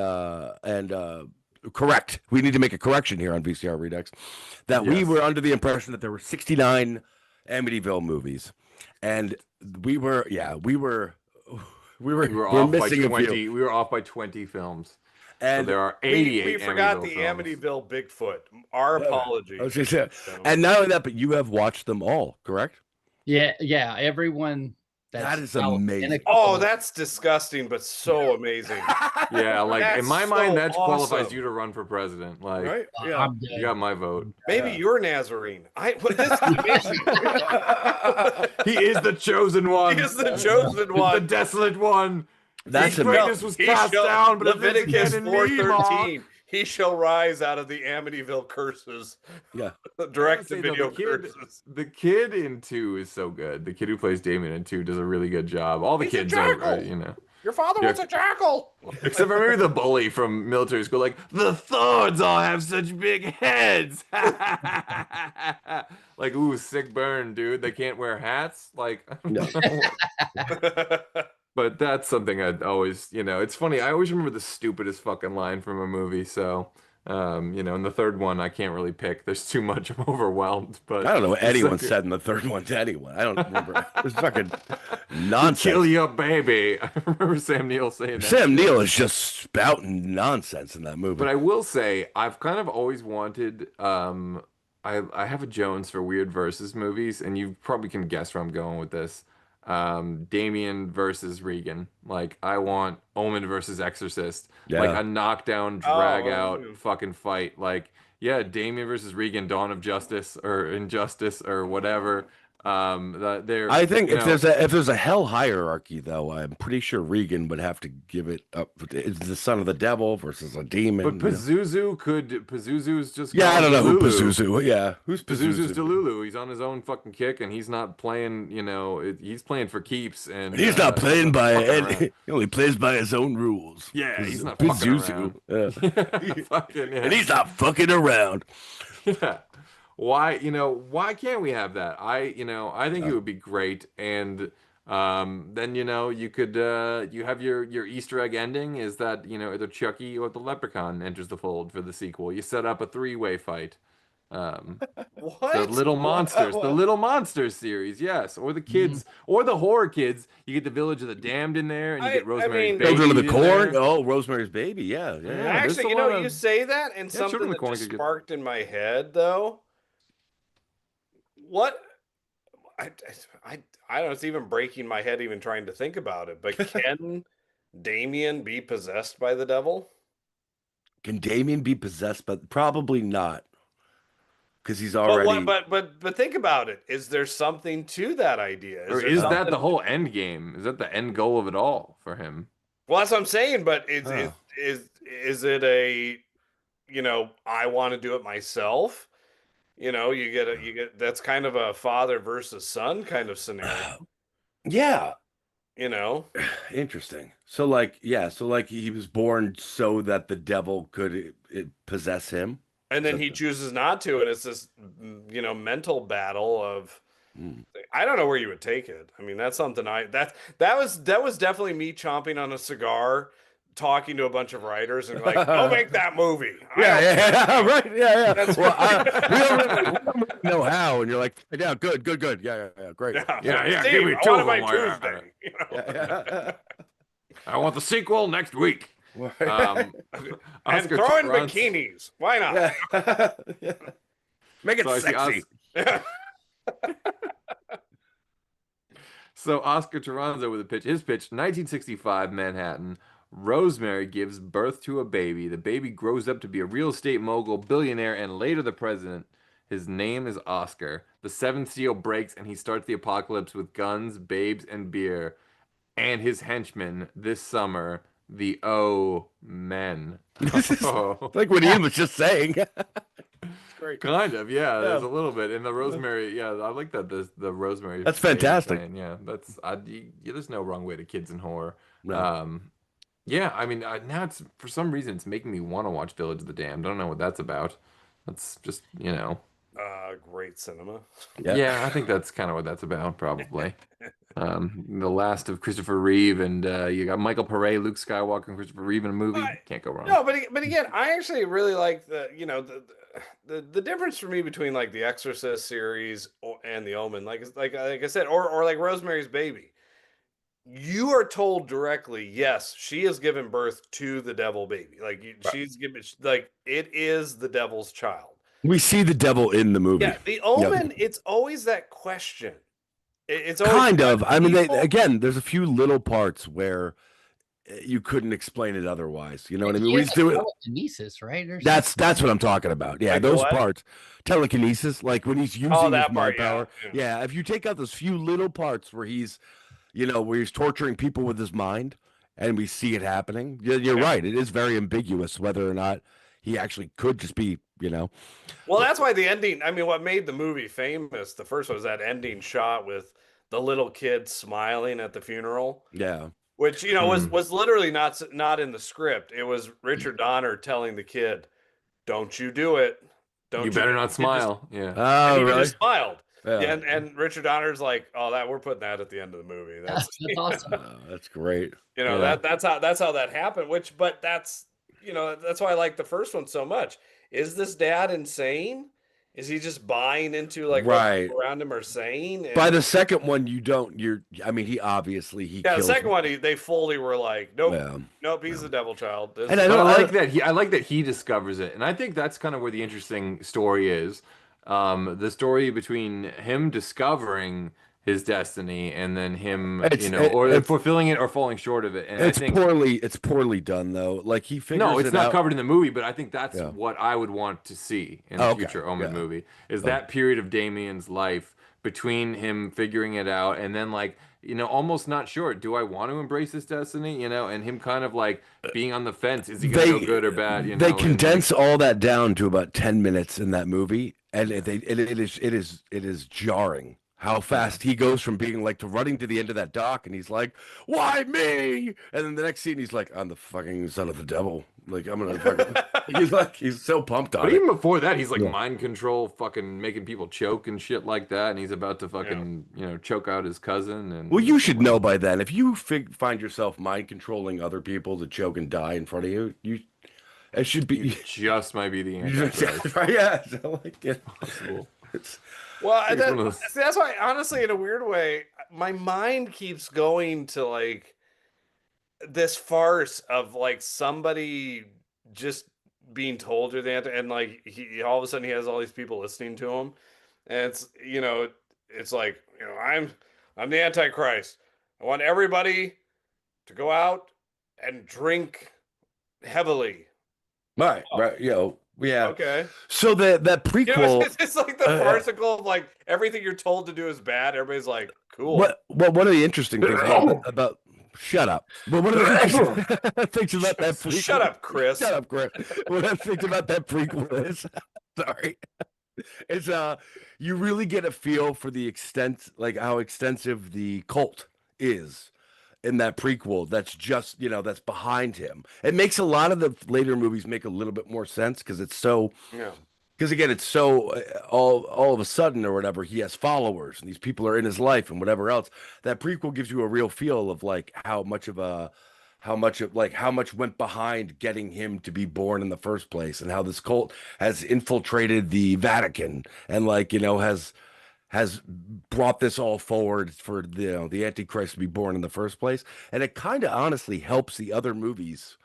correct. We need to make a correction here on VCR Redux that we were under the impression that there were 69 Amityville movies, and we were off by missing 20. a few. We were off by 20 films. And so there are 88. We forgot Amityville the films. Amityville Bigfoot. Our apology. And not only that, but you have watched them all, correct? Yeah, everyone. That is amazing. Oh, that's disgusting, but so amazing. Yeah, like That's in my so mind, that qualifies awesome. you to run for president. Like, Right? Yeah. you got my vote. Maybe you're Nazarene. But this is amazing. He is the chosen one. He is the chosen one. The desolate one. That's His greatness was cast down, but Leviticus it lives again in me, Ma. 4:13. He shall rise out of the Amityville curses. Yeah. Direct to Say, video though, curses. the kid in 2 is so good. The kid who plays Damien in 2 does a really good job. All the He's a kids are, jackal. Your father was a jackal. Except for maybe the bully from military school, like, the Thorns all have such big heads. Like, ooh, sick burn, dude. They can't wear hats. Like, no. But that's something I'd always, it's funny. I always remember the stupidest fucking line from a movie. So, in the third one, I can't really pick. There's too much. I'm overwhelmed. But I don't know what anyone said in the third one to anyone. I don't remember. It was fucking nonsense. Kill your baby. I remember Sam Neill saying that. Sam Neill is just spouting nonsense in that movie. But I will say, I've kind of always wanted. I have a Jones for weird versus movies, and you probably can guess where I'm going with this. Damien versus Regan. Like, I want Omen versus Exorcist. Yeah. Like a knockdown, drag out fucking fight. Like, yeah, Damien versus Regan, Dawn of Justice or Injustice or whatever. I think if there's a hell hierarchy, though, I'm pretty sure Regan would have to give it up. It's the son of the devil versus a demon. But Pazuzu's just I don't know who Delulu. Pazuzu. Yeah, who's Pazuzu's Pazuzu? Delulu. He's on his own fucking kick, and he's not playing. He's playing for keeps, and He's not playing by around. he only plays by his own rules. Yeah, he's not Pazuzu. fucking And he's not fucking around. Yeah. Why can't we have that? I think it would be great. And then you could you have your Easter egg ending is that either Chucky or the Leprechaun enters the fold for the sequel. You set up a 3-way fight. What? The Little Monsters, the Little Monsters series, yes, or the kids, or the horror kids. You get the Village of the Damned in there, and you get Rosemary's Baby. Children of the in Corn. there. Oh, Rosemary's Baby. Yeah. Actually, you say that, and something Children of the that Corn just could get- sparked in my head, though. What? I don't know. It's even breaking my head even trying to think about it. But can Damien be possessed by the devil? Can Damien be possessed? But probably not, because he's already. But think about it. Is there something to that idea? Or there is that something- the whole end game? Is that the end goal of it all for him? Well, that's what I'm saying. But is it a, I want to do it myself? You get that's kind of a father versus son kind of scenario. Yeah. Interesting. So he was born so that the devil could possess him, And then he chooses not to, and it's this mental battle of I don't know where you would take it. I mean, that's something that was definitely me chomping on a cigar, talking to a bunch of writers and like, go make that movie. Right, yeah. That's Well, we don't really know how, and you're like, yeah, good, yeah, great. Yeah, Steve, give me I two want of it by them. Tuesday. You know? Yeah. I want the sequel next week. And Oscar throw in Torrance- bikinis. Why not? Yeah. Make it So I see sexy. So Oscar Toronzo with a pitch. His pitch, 1965 Manhattan. Rosemary gives birth to a baby. The baby grows up to be a real estate mogul, billionaire, and later the president. His name is Oscar. The seventh seal breaks, and he starts the apocalypse with guns, babes, and beer. And his henchmen this summer, the O-Men. Oh. Like what Ian was just saying. Great. Kind of, yeah. There's a little bit in the Rosemary. Yeah, I like that. The Rosemary. That's thing fantastic. saying, yeah, there's no wrong way to kids in horror. No. Yeah, I mean, now it's for some reason it's making me want to watch Village of the Damned. I don't know what that's about. That's just Great cinema. Yeah, I think that's kind of what that's about, probably. The last of Christopher Reeve, and you got Michael Pare, Luke Skywalker, and Christopher Reeve in a movie. Can't go wrong. No, but again, I actually really like the difference for me between like the Exorcist series and the Omen, like I said, or like Rosemary's Baby. You are told directly, yes, she has given birth to the devil baby. Like she's given, like it is the devil's child. We see the devil in the movie. Yeah, the Omen. Yep. It's always that question. It's always kind of. I mean, there's a few little parts where you couldn't explain it otherwise. You know what I mean? We do it. Telekinesis, right? That's what I'm talking about. Yeah, like those parts. Telekinesis, like when he's using his mind power. Yeah, if you take out those few little parts where he's, where he's torturing people with his mind, and we see it happening. You're right. It is very ambiguous whether or not he actually could just be, Well, that's why the ending. I mean, what made the movie famous? The first one was that ending shot with the little kid smiling at the funeral. Yeah. Which was literally not in the script. It was Richard Donner telling the kid, "Don't you do it? You better not smile." Yeah. Oh, and he really? just smiled. Yeah. And Richard Donner's like, "Oh, we're putting that at the end of the movie." That's awesome. That's great. That's how that happened. But that's that's why I like the first one so much. Is this dad insane? Is he just buying into like what people around him are saying? By the second one, he obviously the second one they fully were like, nope, he's the devil child. And I like that he discovers it, and I think that's kind of where the interesting story is. The story between him discovering his destiny and then him, or fulfilling it or falling short of it. And it's poorly done though. Like he figures No, it's it not out. covered in the movie, but I think that's what I would want to see in the future Omen movie is that period of Damien's life between him figuring it out and then almost not sure. Do I want to embrace this destiny? And him kind of like being on the fence. Is he going to go good or bad? They condense all that down to about 10 minutes in that movie. And it is jarring. How fast he goes from being like to running to the end of that dock, and he's like, "Why me?" And then the next scene, he's like, "I'm the fucking son of the devil. Like I'm gonna fucking." he's so pumped on But it. even before that, he's like mind control, fucking making people choke and shit like that, and he's about to fucking choke out his cousin. And well, you should know by then if you find yourself mind controlling other people to choke and die in front of you, it should be just might be the answer. Yeah, so possible. Well, that's why, honestly, in a weird way, my mind keeps going to like this farce of like somebody just being told you're the answer, and like he all of a sudden he has all these people listening to him, and it's like I'm the Antichrist. I want everybody to go out and drink heavily. Right. Yeah. Okay. So that prequel, it's like the farcical of like everything you're told to do is bad. Everybody's like, cool. What one of the interesting things about shut up. But one of the things about that prequel, shut up, Chris. Shut up, Chris. What I think about that prequel is is you really get a feel for the extent, like how extensive the cult is in that prequel. That's just that's behind him. It makes a lot of the later movies make a little bit more sense because it's so because again it's so all of a sudden or whatever he has followers and these people are in his life and whatever else. That prequel gives you a real feel of like how how much went behind getting him to be born in the first place, and how this cult has infiltrated the Vatican, and has brought this all forward for the Antichrist to be born in the first place. And it kind of honestly helps the other movies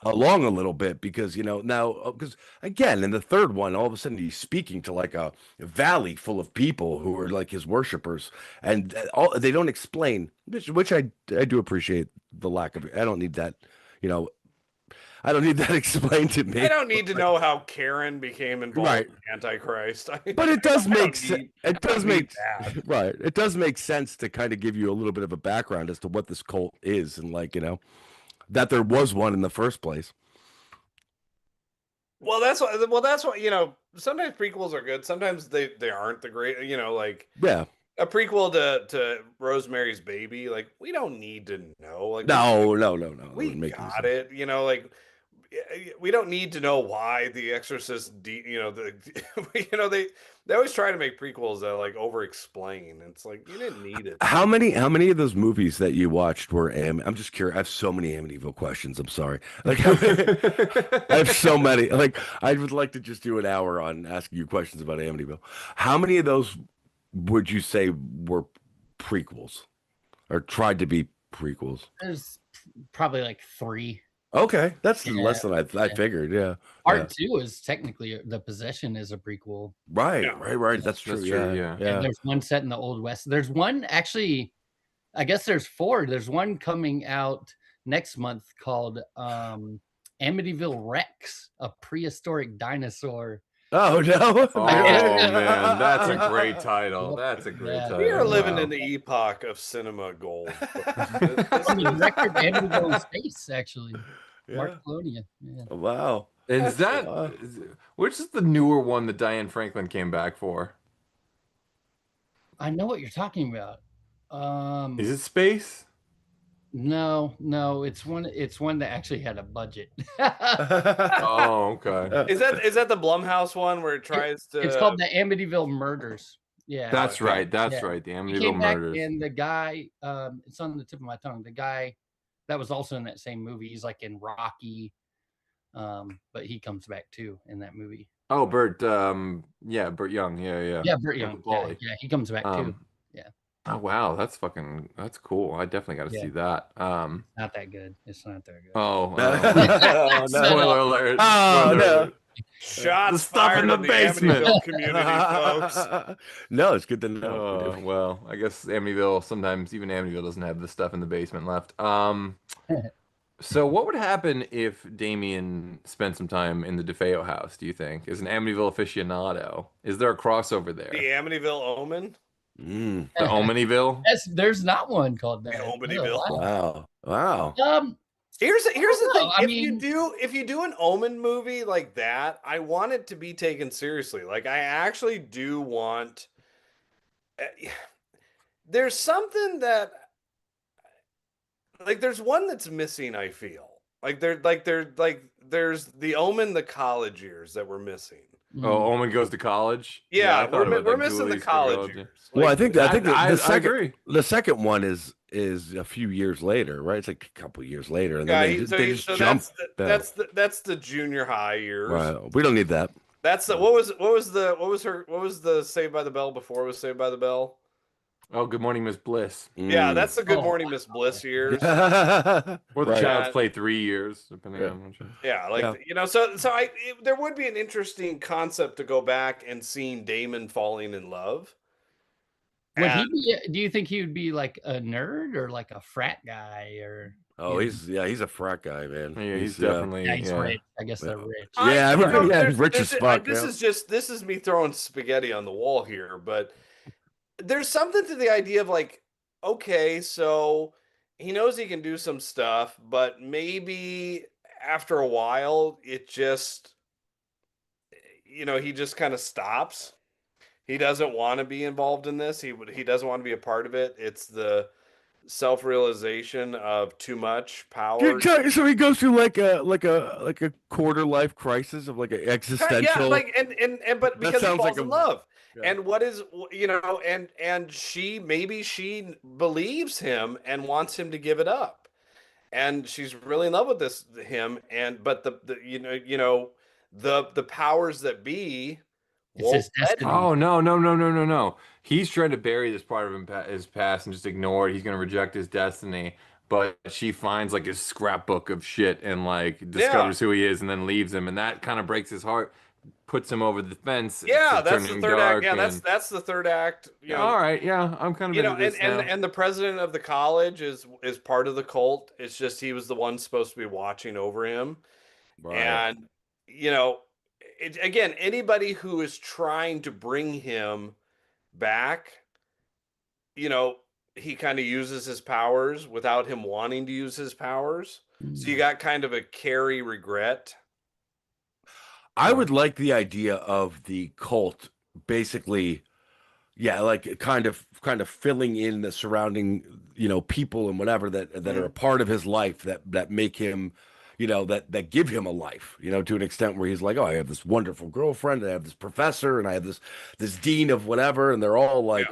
along a little bit, because now, because again, in the third one, all of a sudden he's speaking to like a valley full of people who are like his worshipers, and they don't explain, which I do appreciate the lack of it. I don't need that, I don't need that explained to me. I don't need to know how Karen became involved in Antichrist. But it does make sense. It does make right. It does make sense to kind of give you a little bit of a background as to what this cult is, and that there was one in the first place. Well, that's what. Sometimes prequels are good. Sometimes they aren't the great. A prequel to Rosemary's Baby. Like, we don't need to know. Like, no. We got it. We don't need to know why The Exorcist. They always try to make prequels that like over explain. It's like, you didn't need it. How many of those movies that you watched were I'm just curious. I have so many Amityville questions. I'm sorry. Like, I have so many. Like, I would like to just do an hour on asking you questions about Amityville. How many of those would you say were prequels, or tried to be prequels? There's probably like 3. Okay, that's less than I figured. Yeah, Part 2 is technically The Possession is a prequel. Right. That's true. Yeah. And there's one set in the Old West. There's one actually. I guess there's 4. There's one coming out next month called Amityville Rex, a prehistoric dinosaur. Oh no! Oh man, that's a great title. That's a great title. We are living in the epoch of cinema gold. Director of Amityville in Space, actually. Mark Colonia. Yeah. Wow. Is that which is the newer one that Diane Franklin came back for? I know what you're talking about. Is it Space? No, it's one that actually had a budget. Oh, okay. Is that the Blumhouse one where it tries to? It's called the Amityville Murders. Yeah, that's right. That's right. The Amityville Murders. And the guy, it's on the tip of my tongue. The guy that was also in that same movie. He's like in Rocky, but he comes back too in that movie. Oh, Burt. Burt Young. Yeah, Burt Young. Yeah, he comes back too. Yeah. Oh wow, that's cool. I definitely got to see that. Not that good. It's not that good. Oh, no. Spoiler alert! Oh no! Shots stuff in the basement. Amityville community, folks. No, it's good to know. Oh, well, I guess Amityville, sometimes even Amityville doesn't have the stuff in the basement left. So what would happen if Damien spent some time in the DeFeo house, do you think? As an Amityville aficionado, is there a crossover there? The Amityville Omen? The Omenyville? There's not one called that. The Omenyville. Wow. Here's the thing. If you do an Omen movie like that, I want it to be taken seriously. Like, I actually do want. There's something that, like, there's one that's missing. I feel like there's the Omen, the college years that we're missing. Oh, Omen goes to college. Yeah, we're missing the college years. Well, I think the second, agree. The second one is a few years later, right? It's like a couple years later, and then they just jump. That's the junior high years. Right. We don't need that. That's the what was the Saved by the Bell before it was Saved by the Bell? Oh, Good Morning, Miss Bliss. Yeah, that's the Good Morning, Miss Bliss years. Or the Child's Play 3 years, depending on which. Yeah, there would be an interesting concept to go back and seeing Damon falling in love. Do you think he would be like a nerd or like a frat guy or? Oh, he's a frat guy, man. Yeah, he's definitely. Yeah, he's rich. I guess they're rich. He's rich as fuck. This is me throwing spaghetti on the wall here, but there's something to the idea of like, okay, so he knows he can do some stuff, but maybe after a while, it just, he just kind of stops. He doesn't want to be involved in this. He doesn't want to be a part of it. It's the self-realization of too much power. So he goes through like a quarter life crisis of like an existential. Yeah, but because he falls in love. Yeah. And what is, and she believes him and wants him to give it up. and she's really in love with him, and but the the powers that be It's his destiny. Oh no. He's trying to bury this part of his past and just ignore it. He's gonna reject his destiny. But she finds like his scrapbook of shit and like discovers who he is and then leaves him, and that kind of breaks his heart, puts him over the fence. Yeah, that's the third act. Yeah, that's the third act. All right, yeah, I'm kind of into this now. And the president of the college is part of the cult. It's just he was the one supposed to be watching over him, Right. and again, anybody who is trying to bring him back, he kind of uses his powers without him wanting to use his powers. So you got kind of a Carrie regret. I would like the idea of the cult basically, like kind of filling in the surrounding, people and whatever that are a part of his life that make him, that give him a life, to an extent where he's like, oh, I have this wonderful girlfriend, and I have this professor, and I have this dean of whatever, and they're all like,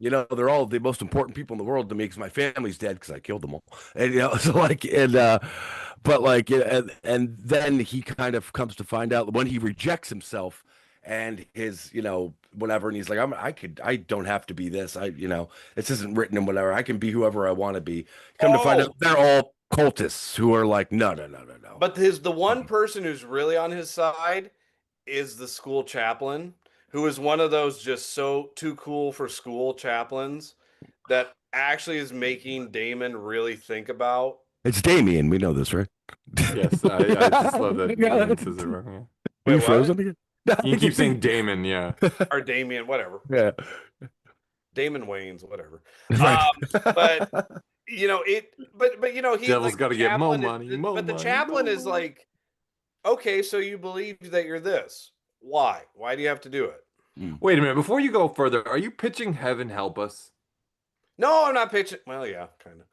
they're all the most important people in the world to me because my family's dead because I killed them all. And, so like, but like, and then he kind of comes to find out when he rejects himself and his, whatever. And he's like, I don't have to be this. This isn't written and whatever. I can be whoever I want to be. Come to find out they're all cultists who are like, no. But the one person who's really on his side is the school chaplain, who is one of those just so too cool for school chaplains that actually is making Damon really think about. It's Damien. We know this, right? Yes, I just love that. Damien says it wrong. Are you frozen again? You keep saying Damon, yeah. Or Damien, whatever. Yeah. Damon Wayans, whatever. Right. But he Devil's got to get more money. But the chaplain is like, okay, so you believe that you're this. Why? Why do you have to do it? Wait a minute. Before you go further, are you pitching Heaven Help Us? No, I'm not pitching. Well, yeah, kind of.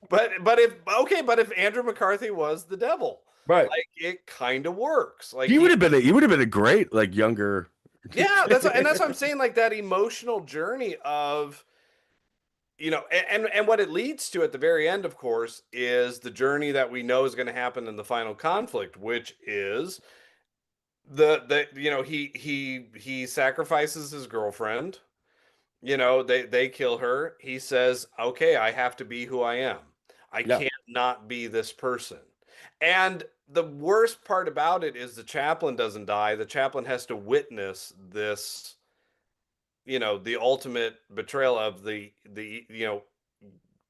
but if Andrew McCarthy was the devil, right? Like it kind of works. Like he would have been a great like younger. Yeah, that's what I'm saying. Like that emotional journey of, and what it leads to at the very end, of course, is the journey that we know is going to happen in the final conflict, which is he sacrifices his girlfriend. They kill her. He says, okay, I have to be who I am. I can't not be this person. And the worst part about it is the chaplain doesn't die. The chaplain has to witness this, the ultimate betrayal of the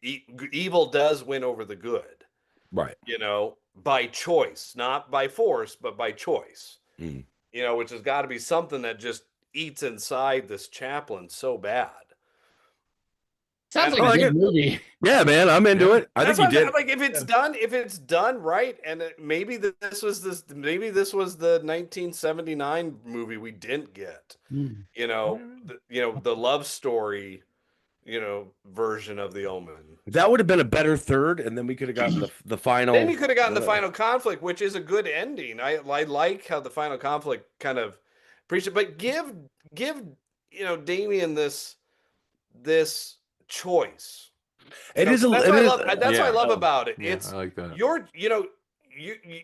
evil does win over the good. Right. By choice, not by force, but by choice. Which has got to be something that just eats inside this chaplain so bad. Sounds like a good movie. Yeah, man, I'm into it. I think you did. Like if it's done right, and maybe this was the 1979 movie we didn't get. The love story, version of the Omen. That would have been a better third, and then we could have gotten the final. Then you could have gotten the final conflict, which is a good ending. I like how the final conflict kind of preached it, but give Damien this choice. That's what I love about it. Yeah, I like that.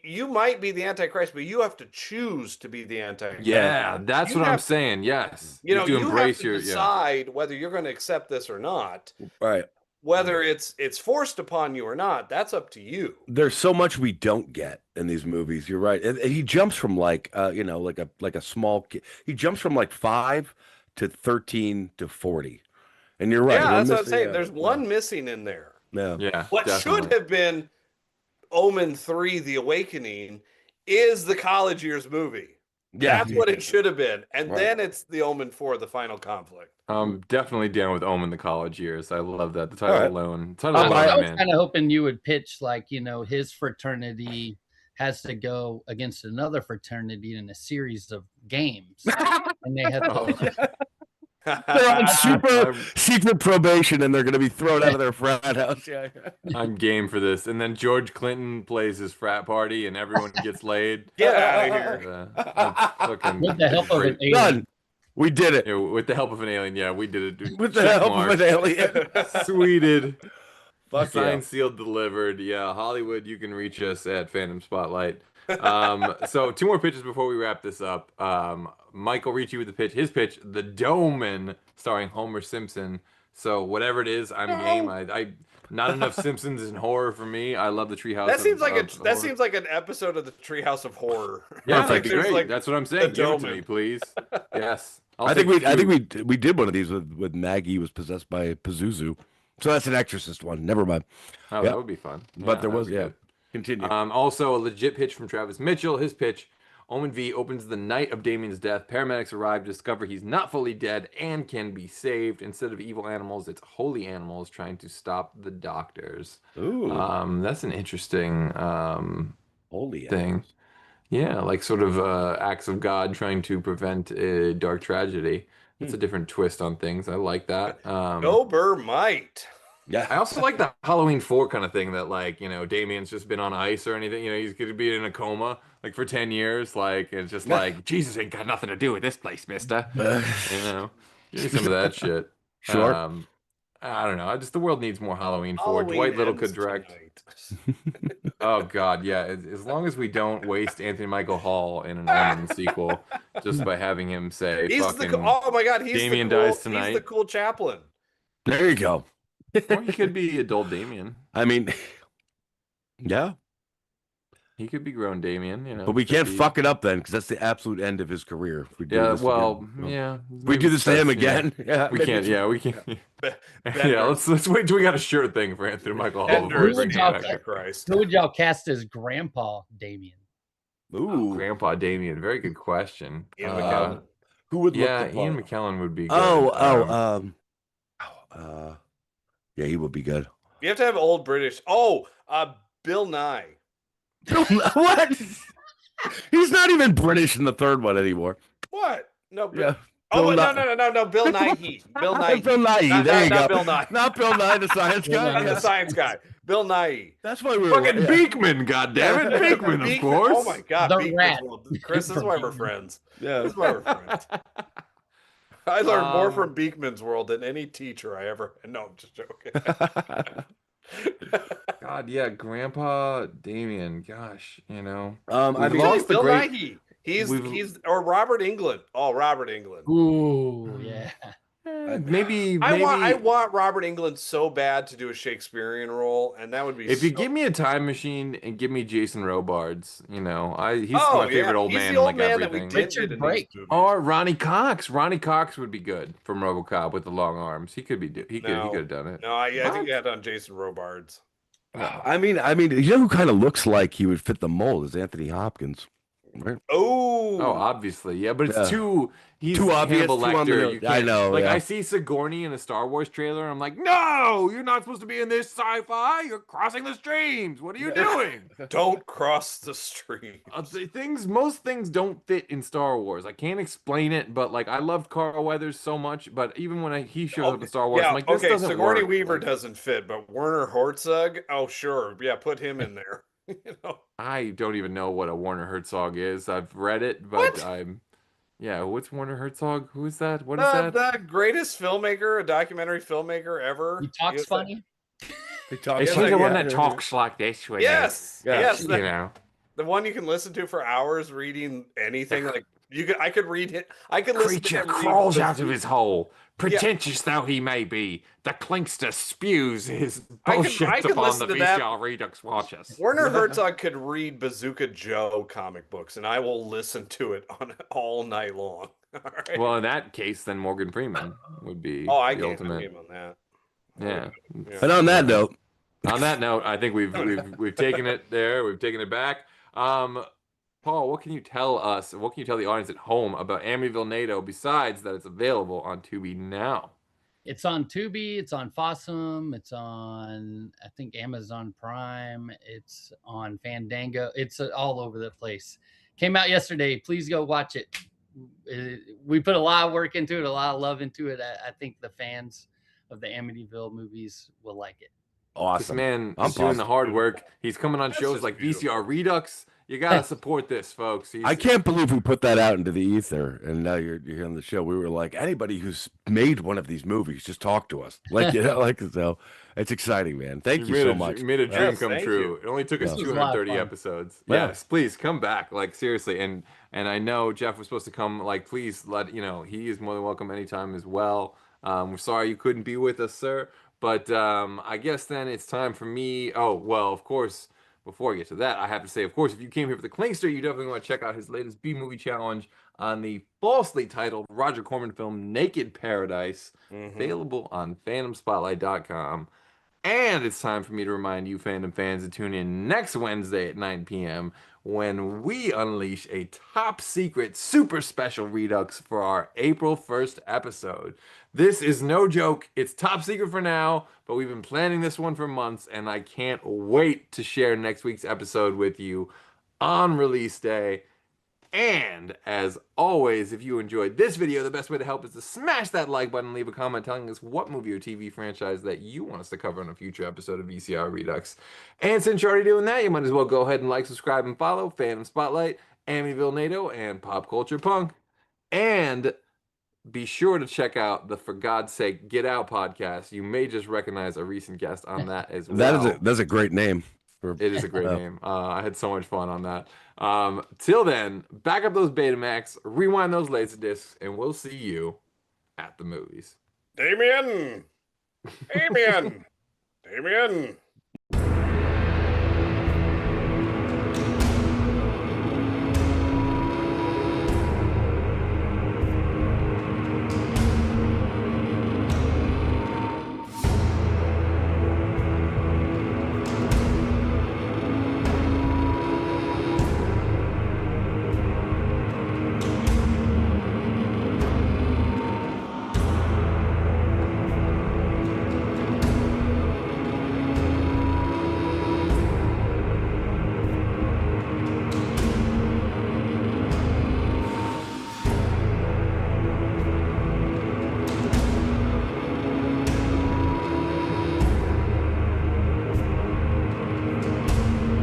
You might be the Antichrist, but you have to choose to be the Antichrist. Yeah, that's what I'm saying. Yes, you have to decide whether you're going to accept this or not. Right. Whether it's forced upon you or not, that's up to you. There's so much we don't get in these movies. You're right. And he jumps from like a small kid. He jumps from like 5 to 13 to 40. And you're right. Yeah, that's what I'm saying. There's one missing in there. Yeah. What definitely should have been Omen 3: The Awakening is the college years movie. Yeah. That's what it should have been. And then it's the Omen 4: The Final Conflict. I'm definitely down with Omen: The College Years. I love that. The title alone. I was kind of hoping you would pitch like, his fraternity has to go against another fraternity in a series of games. And they have to they're on super secret probation and they're going to be thrown out of their frat house. Yeah. I'm game for this. And then George Clinton plays his frat party and everyone gets laid. Get out of here. With the help of an alien. Done. We did it. Yeah, with the help of an alien. Yeah, we did it. With the help of an alien. Sweeted. Fuck yeah. Signed, sealed, delivered. Yeah, Hollywood, you can reach us at Fandom Spotlight. So 2 more pitches before we wrap this up. Michael Ricci with the pitch. His pitch, The Domen, starring Homer Simpson. So whatever it is, I'm game. I not enough Simpsons in horror for me. I love the Treehouse. That seems like an episode of the Treehouse of Horror. Yeah, that'd be great. That's what I'm saying. Give it to me, please. Yes. I think we did one of these with Maggie was possessed by Pazuzu. So that's an Exorcist one. Never mind. Oh, that would be fun. But there was, good. Continue. Also, a legit pitch from Travis Mitchell. His pitch, Omen V opens the night of Damien's death. Paramedics arrive to discover he's not fully dead and can be saved. Instead of evil animals, it's holy animals trying to stop the doctors. Ooh. That's an interesting holy thing. Animals. Yeah, like sort of acts of God trying to prevent a dark tragedy. That's a different twist on things. I like that. Ober might. Yeah. I also like the Halloween 4 kind of thing that, like, you know, Damien's just been on ice or anything. You know, he's going to be in a coma, like, for 10 years. Like, it's just like, Jesus ain't got nothing to do with this place, mister. You know, give me some of that shit. Sure. I don't know. The world needs more Halloween 4. Dwight Little could direct. Oh, God, yeah. As long as we don't waste Anthony Michael Hall in an Omen sequel just by having him say, oh, my God, Damien dies tonight. He's the cool chaplain. There you go. Or he could be adult Damien. I mean, yeah. He could be grown Damien, you know. But we can't fuck it up then, because that's the absolute end of his career. If we do this again. If we do this to him again. Yeah. We can't. Yeah, we can't. Yeah, let's wait till we got a shirt thing for Anthony Michael Hall. Who would y'all cast as Grandpa Damien? Ooh, Grandpa Damien. Very good question. Ian McKellen. Who would? Ian McKellen would be good. Yeah, he would be good. You have to have old British. Bill Nye. What? He's not even British in the third one anymore. What? No. Yeah. No. Bill Nighy. Bill Nighy. Bill Nighy. There you go. Not Bill Nye. Not Bill Nye, the science guy. Not the science guy. Bill Nighy. That's why we were fucking Beekman. Goddammit, Beekman, of course. Oh my God, The rat. Chris, this is why we're friends. Yeah, this is why we're friends. I learned more from Beekman's World than any teacher I ever. No, I'm just joking. God, yeah, Grandpa Damien. Gosh, you know. I mean, lost Bill Nighy. He's or Robert England. Oh, Robert England. Ooh, yeah. Maybe I want Robert England so bad to do a Shakespearean role, and that would be. If you give me a time machine and give me Jason Robards, you know, he's my favorite old man in like everything. Richard Brake. Or Ronnie Cox. Ronnie Cox would be good from RoboCop with the long arms. He could have done it. No, I think you had done Jason Robards. I mean, you know who kind of looks like he would fit the mold is Anthony Hopkins. Right? Oh, obviously, yeah, but it's too obvious. Hannibal Lecter. I know. Like I see Sigourney in a Star Wars trailer. I'm like, no, you're not supposed to be in this sci-fi. You're crossing the streams. What are you doing? Don't cross the stream. Most things don't fit in Star Wars. I can't explain it, but like I loved Carl Weathers so much. But even when he shows up in Star Wars, I'm like, this doesn't Sigourney work. Weaver doesn't fit, but Werner Herzog. Oh, sure, yeah, put him in there. You know? I don't even know what a Werner Herzog is. I've read it, but what's Werner Herzog? Who is that? What is that? The greatest filmmaker, a documentary filmmaker ever. He talks funny. He's the one that talks like this. Yes. You know, the one you can listen to for hours reading anything. Like I could read it. I could listen to creature him crawls out of his hole. Pretentious though he may be, the Klinkster spews his bullshit upon the VCR Redux watches. Werner Herzog could read Bazooka Joe comic books, and I will listen to it all night long. All right? Well, in that case, then Morgan Freeman would be the ultimate. Name on that. Yeah. And on that note, I think we've taken it there. We've taken it back. Paul, what can you tell us? What can you tell the audience at home about Amityville Nado besides that it's available on Tubi now? It's on Tubi. It's on Fossum. It's on, I think, Amazon Prime. It's on Fandango. It's all over the place. Came out yesterday. Please go watch it. We put a lot of work into it, a lot of love into it. I think the fans of the Amityville movies will like it. Awesome. This man is doing the hard work. He's coming on shows like VCR Redux You gotta support this, folks. I can't believe we put that out into the ether, and now you're on the show. We were like, anybody who's made one of these movies, just talk to us. Like, like so. It's exciting, man. Thank you so much. You made a dream come thank true. you. It only took us This was a lot of 230 fun. episodes. Yeah. Yes, please come back. Like seriously, and I know Jeff was supposed to come. Like, please he is more than welcome anytime as well. We're sorry you couldn't be with us, sir. But I guess then it's time for me. Oh well, of course. Before I get to that, I have to say, of course, if you came here for the Klinkster, you definitely want to check out his latest B-movie challenge on the falsely titled Roger Corman film Naked Paradise, available on fandomspotlight.com. And it's time for me to remind you, Fandom fans, to tune in next Wednesday at 9 p.m. when we unleash a top secret super special Redux for our April 1st episode. This is no joke. It's top secret for now, but we've been planning this one for months, and I can't wait to share next week's episode with you on release day. And as always, if you enjoyed this video, the best way to help is to smash that like button and leave a comment telling us what movie or TV franchise that you want us to cover on a future episode of VCR Redux. And since you're already doing that, you might as well go ahead and like, subscribe, and follow Fandom Spotlight, Amityville, Nado, and Pop Culture Punk. And be sure to check out the For God's Sake Get Out podcast. You may just recognize a recent guest on that as well. That's a great name. It is a great name. I had so much fun on that. Till then, back up those Betamax, rewind those Laserdiscs, and we'll see you at the movies. Damien! Damien! Damien!